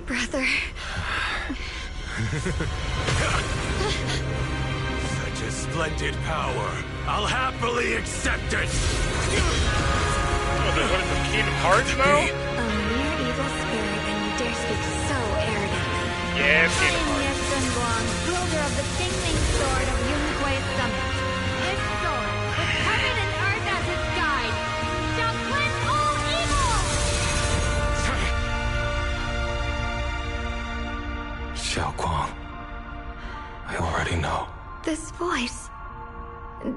Brother. Such a splendid power. I'll happily accept it. What is the Kingdom Hearts now? A mere evil spirit, and you dare speak so arrogantly. Yes, Kingdom Hearts. Yes, Zenless, wielder of the Singling Sword of Yunhui Summit. This sword, with heaven and earth as its guide, shall cleanse all evil! Xiaoguang, I already know. This voice...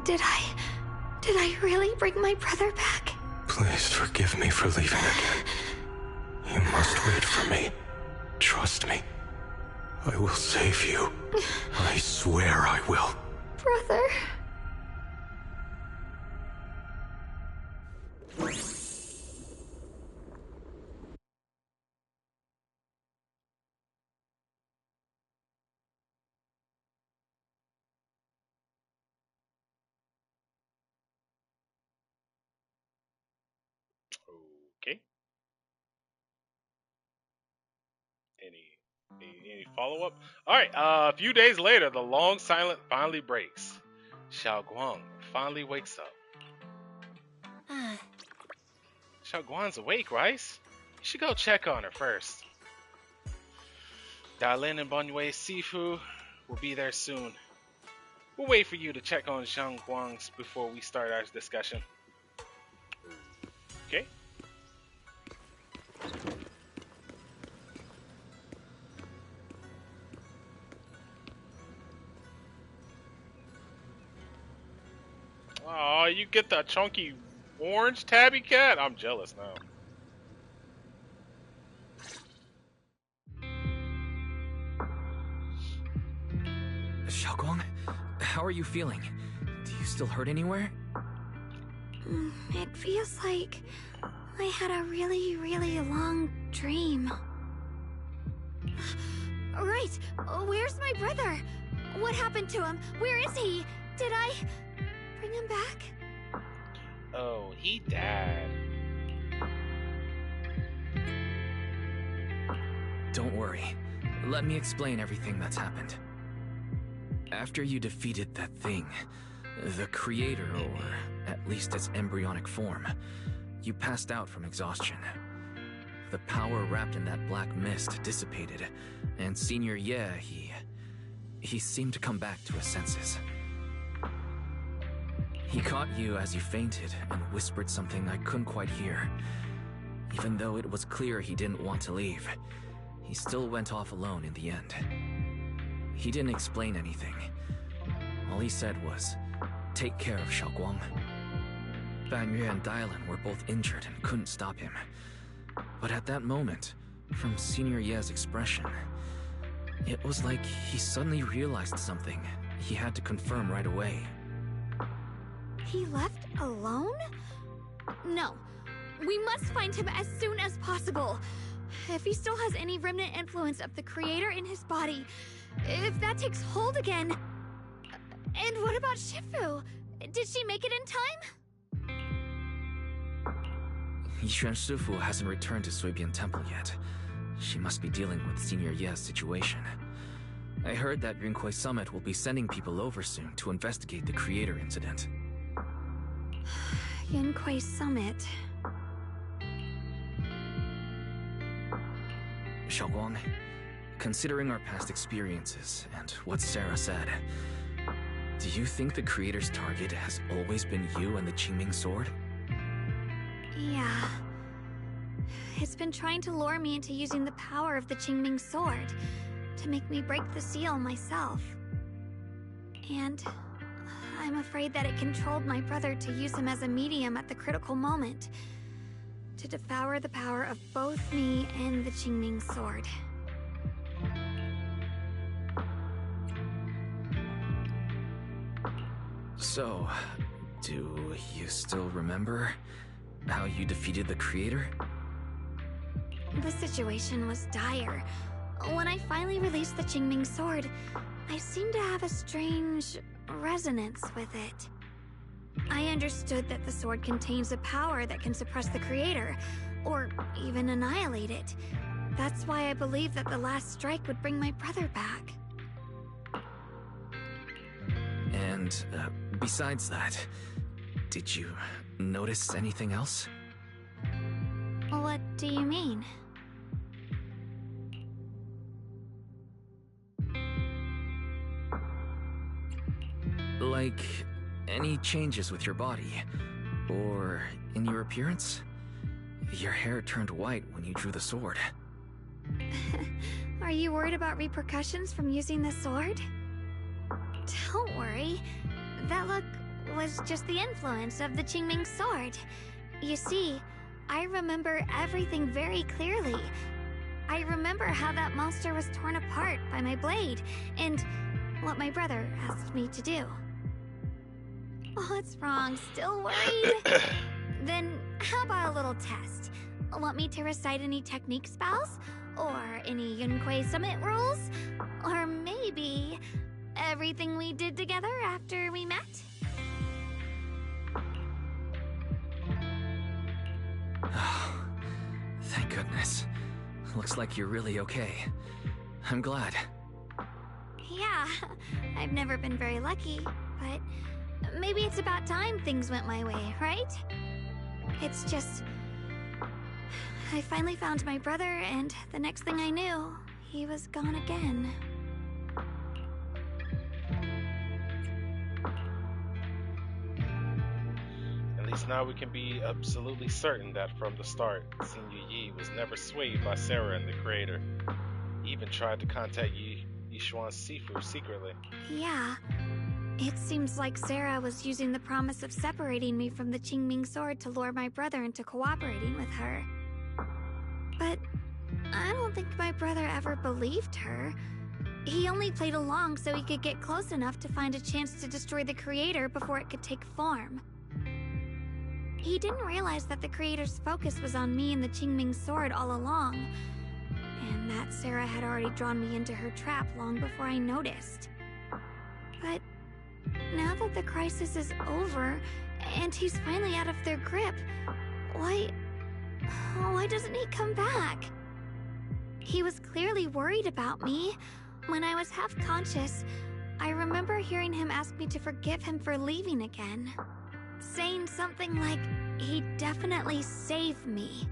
Did I really bring my brother back? Please forgive me for leaving again. You must wait for me. Trust me. I will save you. I swear I will. Brother... Okay. Any follow up? All right. A few days later, the long silence finally breaks. Xiao Guang finally wakes up. Xiao Guang's awake, Rice. You should go check on her first. Dalin and Bonyue Sifu will be there soon. We'll wait for you to check on Xiao Guang's before we start our discussion. Okay. Oh, you get the chunky orange tabby cat? I'm jealous now. Xiaoguang, how are you feeling? Do you still hurt anywhere? It feels like I had a really, really long dream. Right! Where's my brother? What happened to him? Where is he? Did I bring him back? Oh, he died. Don't worry. Let me explain everything that's happened. After you defeated that thing, the Creator, or at least its embryonic form, you passed out from exhaustion. The power wrapped in that black mist dissipated, and Senior Ye, he seemed to come back to his senses. He caught you as you fainted and whispered something I couldn't quite hear. Even though it was clear he didn't want to leave, he still went off alone in the end. He didn't explain anything. All he said was, "Take care of Xiaoguang." Banyue and Dylan were both injured and couldn't stop him. But at that moment, from Senior Ye's expression, it was like he suddenly realized something he had to confirm right away. He left alone? No. We must find him as soon as possible. If he still has any remnant influence of the Creator in his body, if that takes hold again... And what about Shifu? Did she make it in time? Yixuan Shifu hasn't returned to Suibian Temple yet. She must be dealing with Senior Ye's situation. I heard that Yunquei Summit will be sending people over soon to investigate the creator incident. Yunquei Summit. Xiaoguang, considering our past experiences and what Sarah said, do you think the creator's target has always been you and the Qingming sword? Yeah. It's been trying to lure me into using the power of the Qingming sword to make me break the seal myself. And I'm afraid that it controlled my brother to use him as a medium at the critical moment, to devour the power of both me and the Qingming sword. So, do you still remember how you defeated the creator? The situation was dire. When I finally released the Qingming sword, I seemed to have a strange resonance with it. I understood that the sword contains a power that can suppress the creator, or even annihilate it. That's why I believed that the last strike would bring my brother back. And, besides that, did you notice anything else? What do you mean? Like, any changes with your body? Or in your appearance? Your hair turned white when you drew the sword. Are you worried about repercussions from using the sword? Don't worry. That look was just the influence of the Qingming sword. You see, I remember everything very clearly. I remember how that monster was torn apart by my blade, and what my brother asked me to do. What's wrong? Still worried? Then how about a little test? Want me to recite any technique spells? Or any Yunquei Summit rules? Or maybe everything we did together after we met? Oh, thank goodness. Looks like you're really okay. I'm glad. Yeah, I've never been very lucky, but maybe it's about time things went my way, right? It's just... I finally found my brother, and the next thing I knew, he was gone again. At least now we can be absolutely certain that from the start, Senior Yi was never swayed by Sarah and the Creator. He even tried to contact Yishuan Sifu secretly. Yeah. It seems like Sarah was using the promise of separating me from the Qingming sword to lure my brother into cooperating with her. But I don't think my brother ever believed her. He only played along so he could get close enough to find a chance to destroy the Creator before it could take form. He didn't realize that the Creator's focus was on me and the Qingming sword all along, and that Sarah had already drawn me into her trap long before I noticed. But now that the crisis is over, and he's finally out of their grip, why doesn't he come back? He was clearly worried about me. When I was half conscious, I remember hearing him ask me to forgive him for leaving again, saying something like, he'd definitely save me.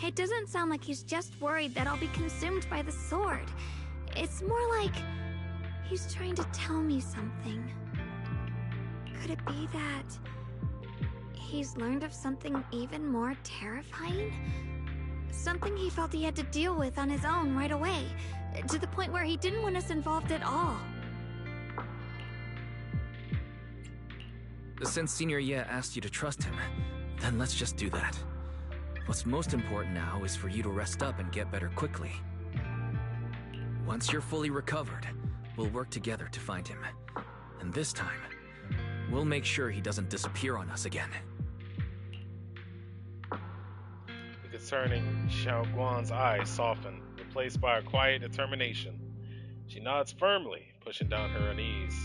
It doesn't sound like he's just worried that I'll be consumed by the sword. It's more like he's trying to tell me something. Could it be that he's learned of something even more terrifying? Something he felt he had to deal with on his own right away, to the point where he didn't want us involved at all. Since Senior Ye asked you to trust him, then let's just do that. What's most important now is for you to rest up and get better quickly. Once you're fully recovered, we'll work together to find him. And this time, we'll make sure he doesn't disappear on us again. The concerning Xiao Guan's eyes soften, replaced by a quiet determination. She nods firmly, pushing down her unease.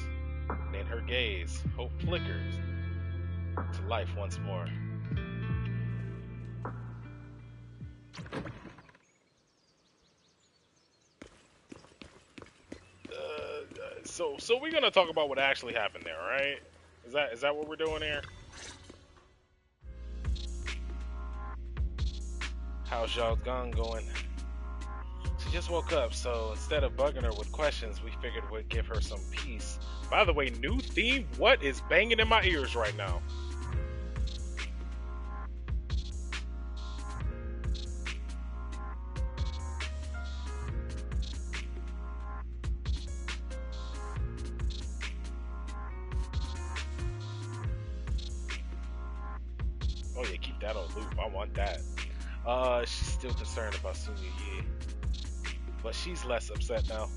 And in her gaze, hope flickers to life once more. So we're gonna talk about what actually happened there, right? Is that what we're doing here? How's Zhao Gang going? She just woke up, so instead of bugging her with questions, we figured we'd give her some peace. By the way, new theme, what is banging in my ears right now? Oh yeah, keep that on loop. I want that. She's still concerned about Sunya Yi, but she's less upset now.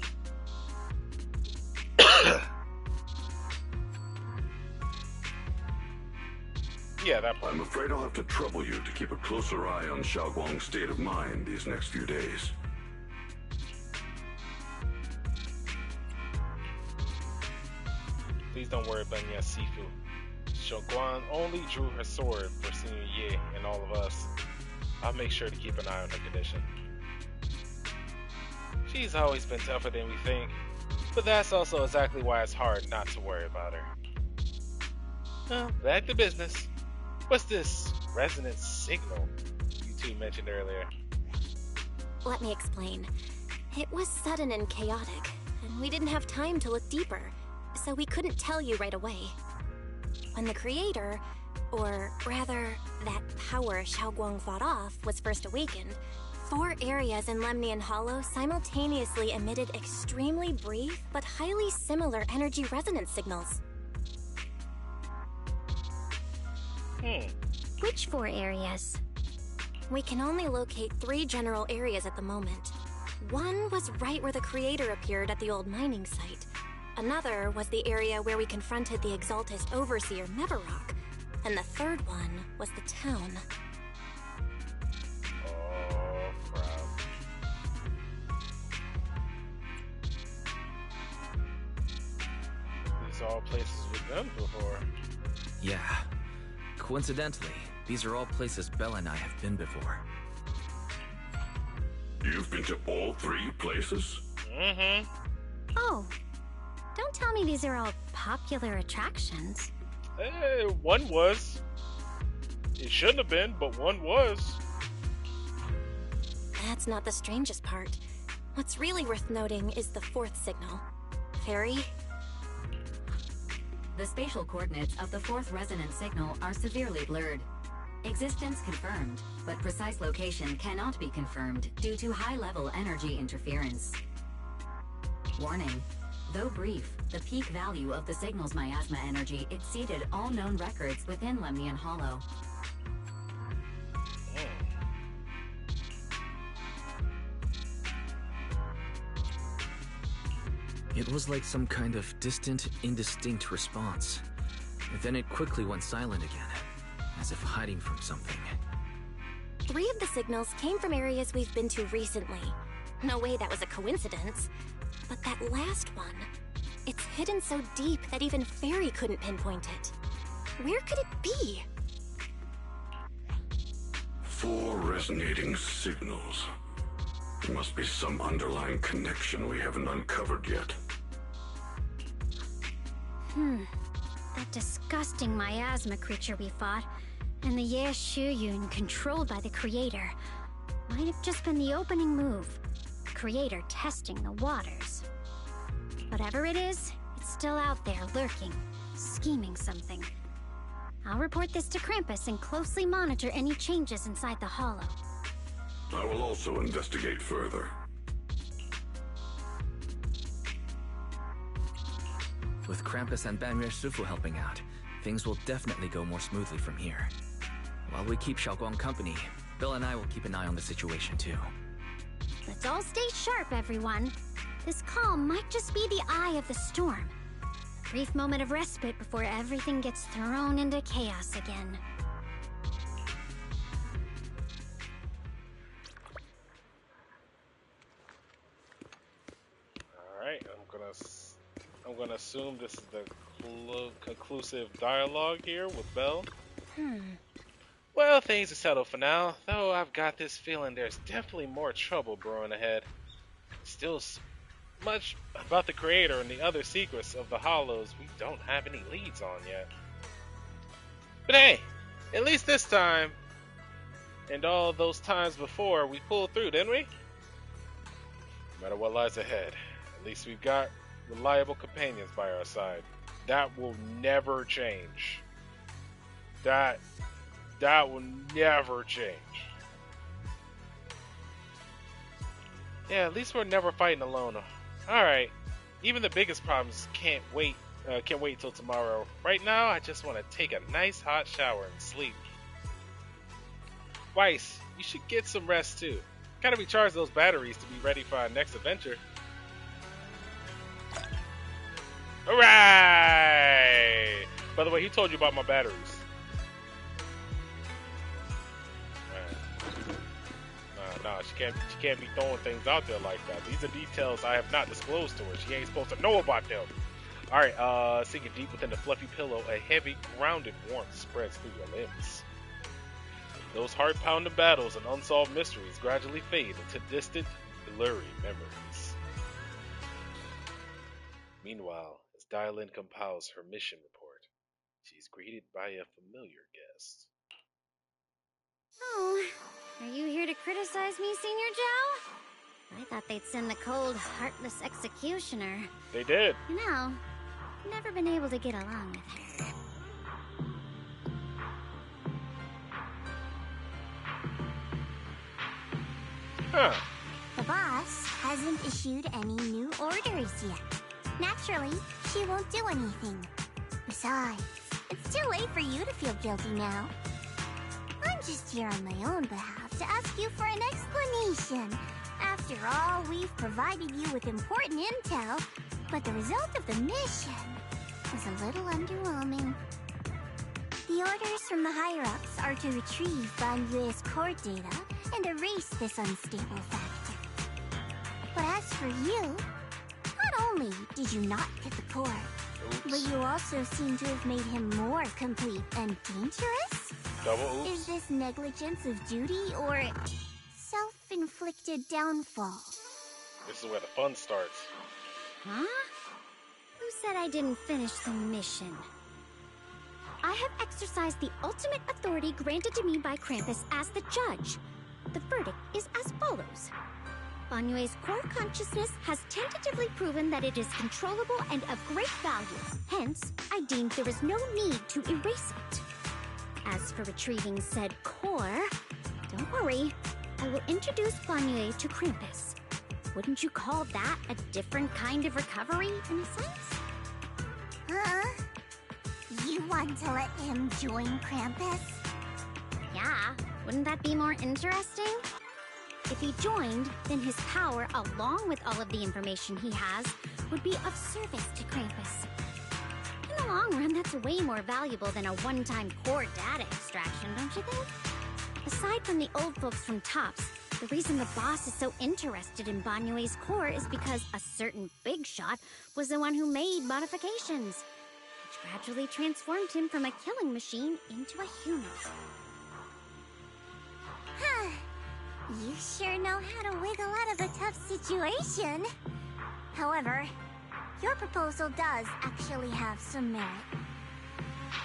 Yeah, that part. I'm afraid I'll have to trouble you to keep a closer eye on Xiaoguang's state of mind these next few days. Please don't worry about Banya Sifu. Xiaoguang only drew her sword for Sunya Yi and all of us. I'll make sure to keep an eye on her condition. She's always been tougher than we think, but that's also exactly why it's hard not to worry about her. Well, back to business. What's this resonant signal you two mentioned earlier? Let me explain. It was sudden and chaotic, and we didn't have time to look deeper, so we couldn't tell you right away. When the creator, or rather, that power Xiaoguang fought off, was first awakened, 4 areas in Lemnian Hollow simultaneously emitted extremely brief but highly similar energy resonance signals. Which 4 areas? We can only locate 3 general areas at the moment. One was right where the creator appeared at the old mining site. Another was the area where we confronted the Exaltist Overseer Mevarok. And the third one was the town. Oh, crap. These are all places we've been before. Yeah. Coincidentally, these are all places Belle and I have been before. You've been to all 3 places? Mm-hmm. Oh, don't tell me these are all popular attractions. One was. It shouldn't have been, but one was. That's not the strangest part. What's really worth noting is the 4th signal. Fairy? The spatial coordinates of the 4th resonant signal are severely blurred. Existence confirmed, but precise location cannot be confirmed due to high-level energy interference. Warning. Though brief, the peak value of the signal's miasma energy exceeded all known records within Lemnian Hollow. It was like some kind of distant, indistinct response. Then it quickly went silent again, as if hiding from something. 3 of the signals came from areas we've been to recently. No way that was a coincidence. But that last one, it's hidden so deep that even Fairy couldn't pinpoint it. Where could it be? 4 resonating signals. There must be some underlying connection we haven't uncovered yet. That disgusting miasma creature we fought, and the Ye Shuyun controlled by the Creator, might have just been the opening move. The Creator testing the waters. Whatever it is, it's still out there lurking, scheming something. I'll report this to Krampus and closely monitor any changes inside the Hollow. I will also investigate further. With Krampus and Banmir Sufu helping out, things will definitely go more smoothly from here. While we keep Xiaoguang company, Bill and I will keep an eye on the situation too. Let's all stay sharp, everyone. This calm might just be the eye of the storm. A brief moment of respite before everything gets thrown into chaos again. Alright, I'm gonna assume this is the conclusive dialogue here with Belle. Well, things are settled for now, though I've got this feeling there's definitely more trouble brewing ahead. much about the creator and the other secrets of the Hollows we don't have any leads on yet. But hey, at least this time, and all those times before, we pulled through, didn't we? No matter what lies ahead, at least we've got reliable companions by our side. That will never change. That will never change. Yeah, at least we're never fighting alone. Alright, even the biggest problems can't wait till tomorrow. Right now, I just want to take a nice hot shower and sleep. Weiss, you should get some rest too. Gotta recharge those batteries to be ready for our next adventure. Alright! By the way, who told you about my batteries? Nah, she can't be throwing things out there like that. These are details I have not disclosed to her. She ain't supposed to know about them. Alright, sinking deep within the fluffy pillow, a heavy, grounded warmth spreads through your limbs. Those heart-pounding battles and unsolved mysteries gradually fade into distant, blurry memories. Meanwhile, as Dylan compiles her mission report, she's greeted by a familiar guest. Oh, are you here to criticize me, Senior Joe? I thought they'd send the cold, heartless executioner. They did. You know, never been able to get along with her. Huh. The boss hasn't issued any new orders yet. Naturally, she won't do anything. Besides, it's too late for you to feel guilty now. I'm just here on my own behalf to ask you for an explanation. After all, we've provided you with important intel, but the result of the mission was a little underwhelming. The orders from the higher-ups are to retrieve Banyue's core data and erase this unstable factor. But as for you, not only did you not get the core, but you also seem to have made him more complete and dangerous? Double oops. Is this negligence of duty or self-inflicted downfall? This is where the fun starts. Huh? Who said I didn't finish the mission? I have exercised the ultimate authority granted to me by Krampus as the judge. The verdict is as follows. Banyue's core consciousness has tentatively proven that it is controllable and of great value. Hence, I deemed there is no need to erase it. As for retrieving said core, don't worry. I will introduce Banyue to Krampus. Wouldn't you call that a different kind of recovery, in a sense? Huh? You want to let him join Krampus? Yeah, wouldn't that be more interesting? If he joined, then his power, along with all of the information he has, would be of service to Krampus. In the long run, that's way more valuable than a one-time core data extraction, don't you think? Aside from the old folks from TOPS, the reason the boss is so interested in Banyue's core is because a certain big shot was the one who made modifications, which gradually transformed him from a killing machine into a human. Huh. You sure know how to wiggle out of a tough situation. However, your proposal does actually have some merit.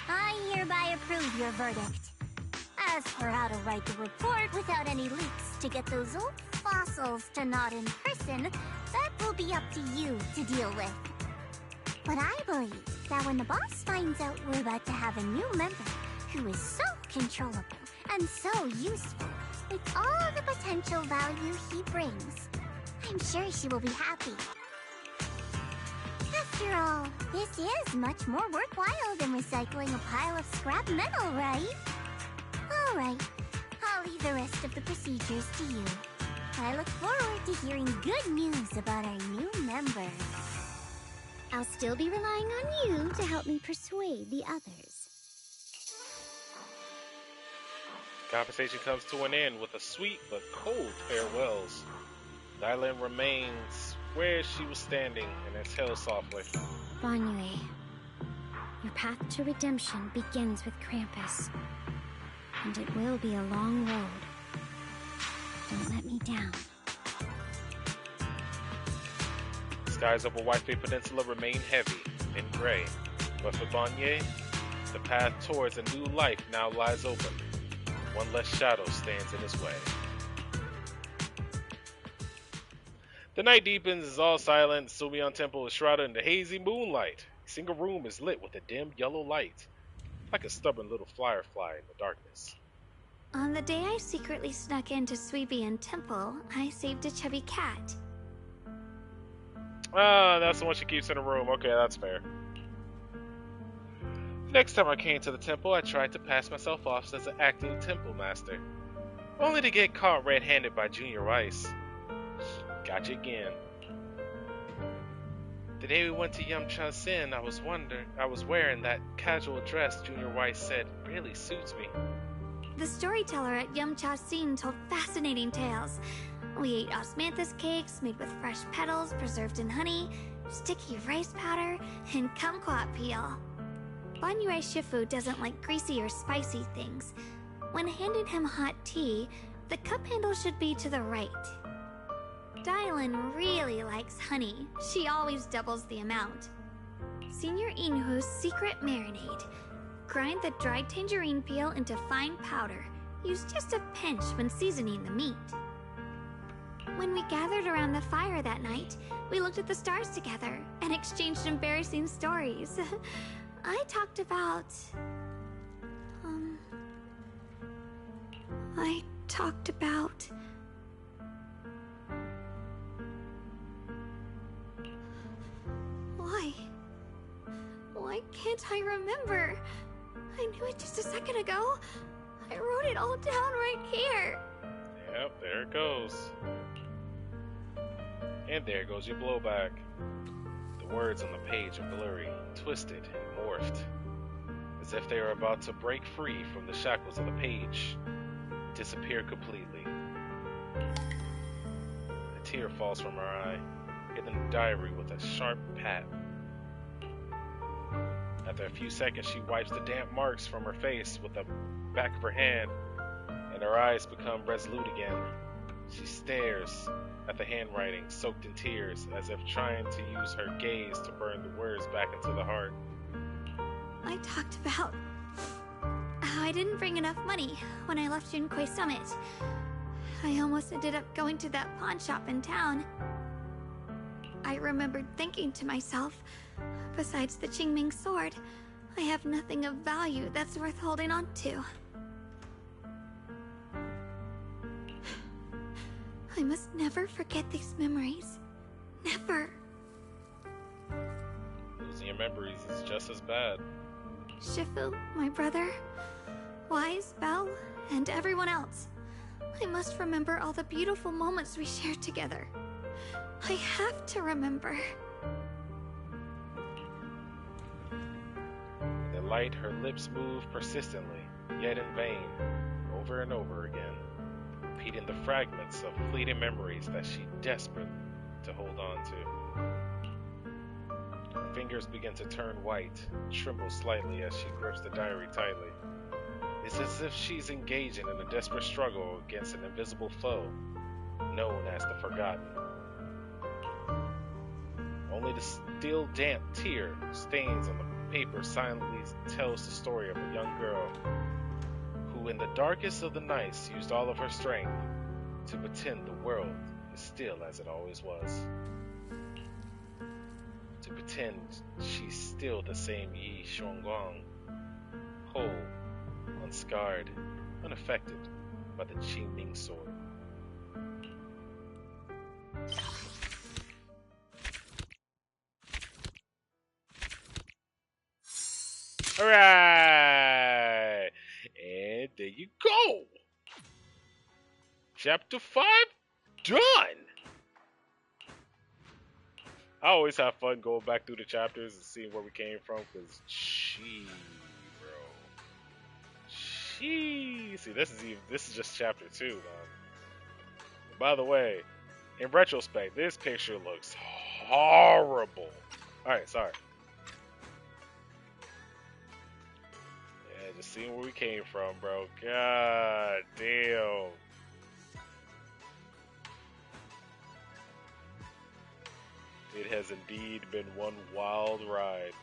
I hereby approve your verdict. As for how to write the report without any leaks to get those old fossils to nod in person, that will be up to you to deal with. But I believe that when the boss finds out we're about to have a new member who is so controllable and so useful, with all the potential value he brings, I'm sure she will be happy. After all, this is much more worthwhile than recycling a pile of scrap metal, right? Alright, I'll leave the rest of the procedures to you. I look forward to hearing good news about our new member. I'll still be relying on you to help me persuade the others. Conversation comes to an end with a sweet but cold farewells. Dylan remains where she was standing and exhales softly. Banyue, your path to redemption begins with Krampus. And it will be a long road. Don't let me down. skies over Whitefay Peninsula remain heavy and gray, but for Bonnier, the path towards a new life now lies open. One less shadow stands in his way. The night deepens, is all silent. Sumion Temple is shrouded in the hazy moonlight. A single room is lit with a dim yellow light, like a stubborn little firefly in the darkness. On the day I secretly snuck into Suibian Temple, I saved a chubby cat. Ah, that's the one she keeps in her room. Okay, that's fair. Next time I came to the temple, I tried to pass myself off as an acting temple master, only to get caught red-handed by Junior Weiss. Gotcha again. The day we went to Yumcha Sin, I was wearing that casual dress Junior Weiss said really suits me. The storyteller at Yumcha Sin told fascinating tales. We ate osmanthus cakes made with fresh petals preserved in honey, sticky rice powder, and kumquat peel. Banyue Shifu doesn't like greasy or spicy things. When handing him hot tea, the cup handle should be to the right. Dylan really likes honey. She always doubles the amount. Senior Inhu's secret marinade. Grind the dried tangerine peel into fine powder. Use just a pinch when seasoning the meat. When we gathered around the fire that night, we looked at the stars together and exchanged embarrassing stories. I talked about... Why can't I remember? I knew it just a second ago. I wrote it all down right here. Yep, there it goes. And there goes your blowback. The words on the page are blurry, twisted, and morphed, as if they are about to break free from the shackles of the page, disappear completely. A tear falls from her eye, hitting the diary with a sharp pat. After a few seconds, she wipes the damp marks from her face with the back of her hand, and her eyes become resolute again. She stares at the handwriting, soaked in tears, as if trying to use her gaze to burn the words back into the heart. I talked about how I didn't bring enough money when I left Junkoi Summit. I almost ended up going to that pawn shop in town. I remembered thinking to myself, besides the Qingming sword, I have nothing of value that's worth holding on to. I must never forget these memories. Never. Losing your memories is just as bad. Shifu, my brother, Wise, Belle, and everyone else. I must remember all the beautiful moments we shared together. I have to remember. In the light, her lips move persistently, yet in vain, over and over again, repeating the fragments of fleeting memories that she desperate to hold on to. Her fingers begin to turn white, tremble slightly as she grips the diary tightly. It's as if she's engaging in a desperate struggle against an invisible foe, known as the Forgotten. Only the still damp tear stains on the paper silently tells the story of a young girl who in the darkest of the nights used all of her strength to pretend the world is still as it always was. To pretend she's still the same Yi Xiongguang, whole, unscarred, unaffected by the Qingming sword. Alright! And there you go! Chapter 5 done! I always have fun going back through the chapters and seeing where we came from, because gee, bro. Gee. See, this is just chapter 2, man. By the way, in retrospect, this picture looks horrible. Alright, sorry. Yeah, just seeing where we came from, bro. God damn. It has indeed been one wild ride.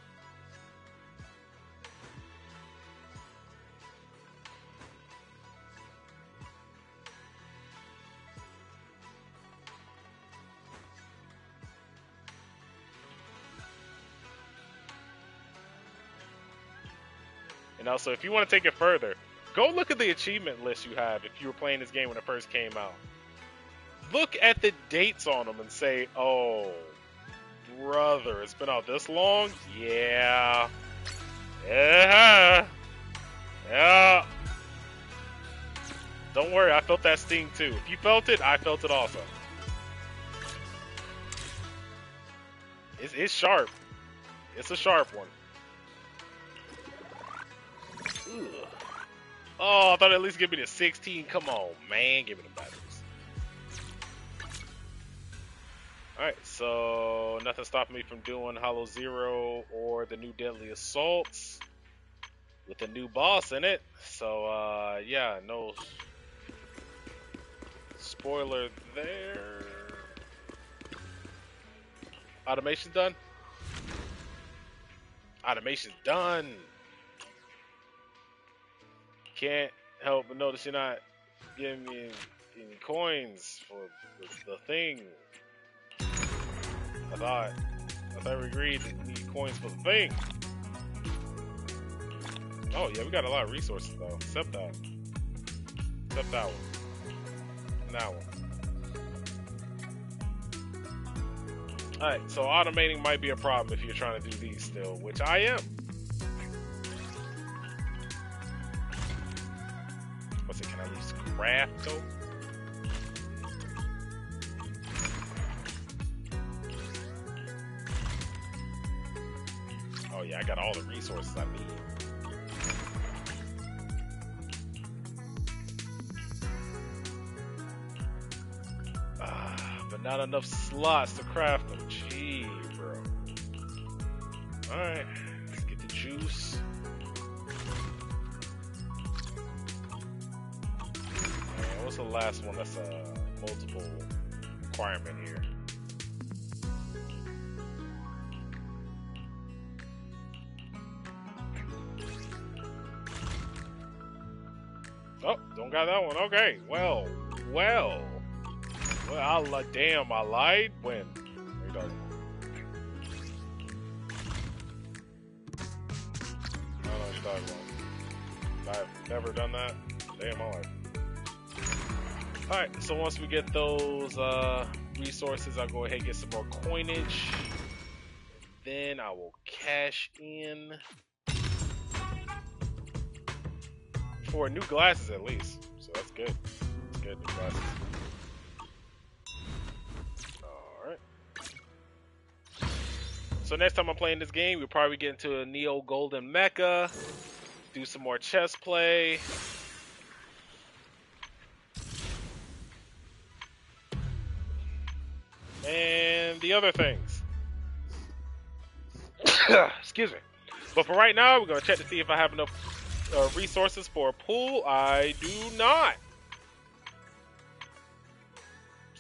And also, if you want to take it further, go look at the achievement list you have if you were playing this game when it first came out. Look at the dates on them and say, oh, brother, it's been out this long? Yeah. Yeah. Yeah. Don't worry, I felt that sting too. If you felt it, I felt it also. It's sharp. It's a sharp one. Ugh. Oh, I thought at least give me the 16. Come on, man. Give me the batteries. Alright, so nothing stopping me from doing Hollow Zero or the new Deadly Assaults with a new boss in it. So, yeah, no spoiler there. Automation's done? Automation's done! Can't help but notice you're not giving me any coins for the thing. I thought we agreed to need coins for the thing. Oh yeah, we got a lot of resources though. Except that. Except that one. And that one. Alright, so automating might be a problem if you're trying to do these still, which I am. What's it, can I use craft though? Oh yeah, I got all the resources I need. But not enough slots to craft them. Gee, bro. Alright, let's get the juice. What's the last one that's a multiple requirement here? Oh, don't got that one. Okay, well, damn, I lied. When? What are you talking about? I don't know what you're talking about. I've never done that. Day in my life. Alright, so once we get those resources, I'll go ahead and get some more coinage. Then I will cash in for new glasses at least. So that's good. That's good, new glasses. Alright. So next time I'm playing this game, we'll probably get into a Neo Golden Mecha, do some more chess play. And the other things. Excuse me. But for right now, we're going to check to see if I have enough resources for a pool. I do not.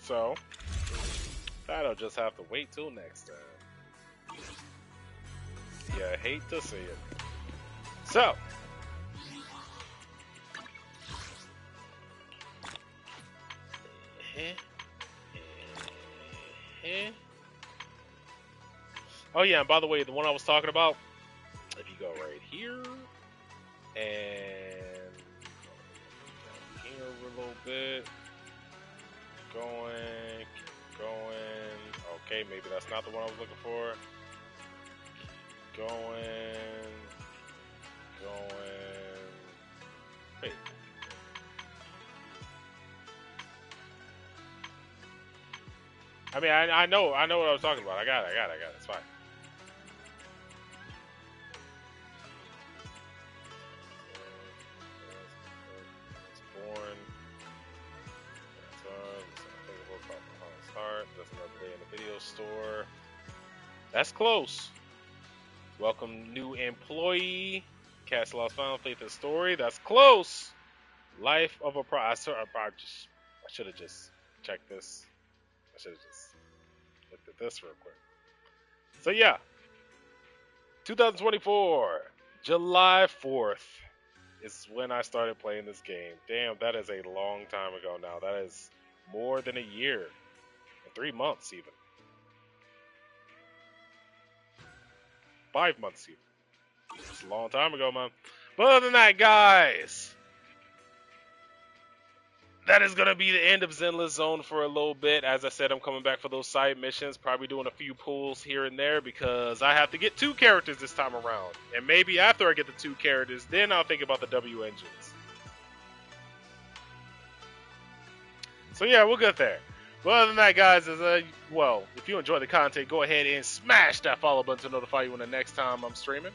So, that'll just have to wait till next time. Yeah, I hate to see it. So, oh yeah, and by the way, the one I was talking about, if you go right here, and here a little bit, going, okay, maybe that's not the one I was looking for, going, wait. I mean, I know what I was talking about. I got it. It's fine. It's born. That's another day in the video store. That's close. Welcome new employee. Cast Lost Final Faith and Story. That's close. Life of a I should have just checked this. I should have just looked at this real quick. So yeah, 2024, July 4th is when I started playing this game. Damn, that is a long time ago now. That is more than a year, 3 months even, 5 months even. It's a long time ago, man. But other than that, guys, that is going to be the end of Zenless Zone for a little bit. As I said, I'm coming back for those side missions, probably doing a few pulls here and there because I have to get 2 characters this time around. And maybe after I get the 2 characters, then I'll think about the W engines. So yeah, we'll get there. But other than that, guys, well, if you enjoy the content, go ahead and smash that follow button to notify you when the next time I'm streaming.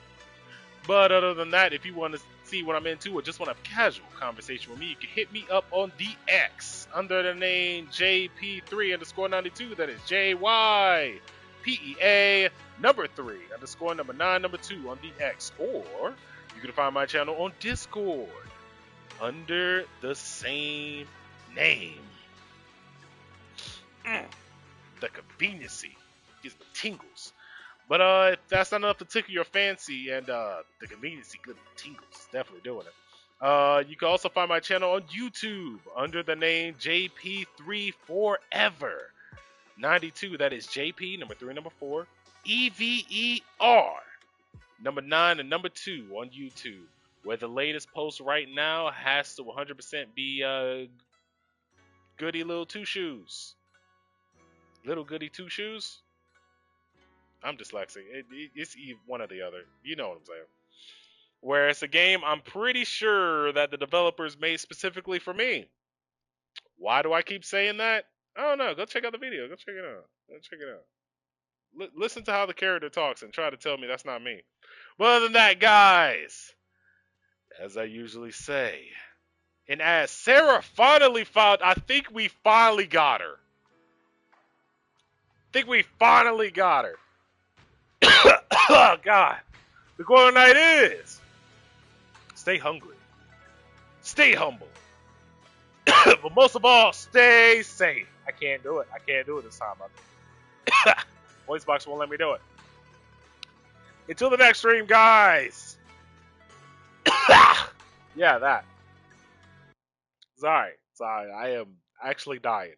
But other than that, if you want to see what I'm into or just want a casual conversation with me, you can hit me up on DX under the name JP3_92. That is JYPEA number 3 _ number 9 number 2 on DX. Or you can find my channel on Discord under the same name. The conveniency gives me tingles. But if that's not enough to tickle your fancy, and the conveniency gives me tingles, definitely doing it. You can also find my channel on YouTube under the name JP3Forever 92. That is JP number 3 number 4 EVER number 9 and number 2 on YouTube. Where the latest post right now has to 100% be goody little 2 shoes. Little goody 2 shoes? I'm dyslexic. It's one or the other. You know what I'm saying. Where it's a game I'm pretty sure that the developers made specifically for me. Why do I keep saying that? I don't know. Go check out the video. Go check it out. Listen to how the character talks and try to tell me that's not me. But other than that, guys, as I usually say, and as Sarah finally found, I think we finally got her. Oh, God. The goal tonight is stay hungry, stay humble, but most of all, stay safe. I can't do it this time. Voice box won't let me do it. Until the next stream, guys. Yeah, that. Sorry. I am actually dying.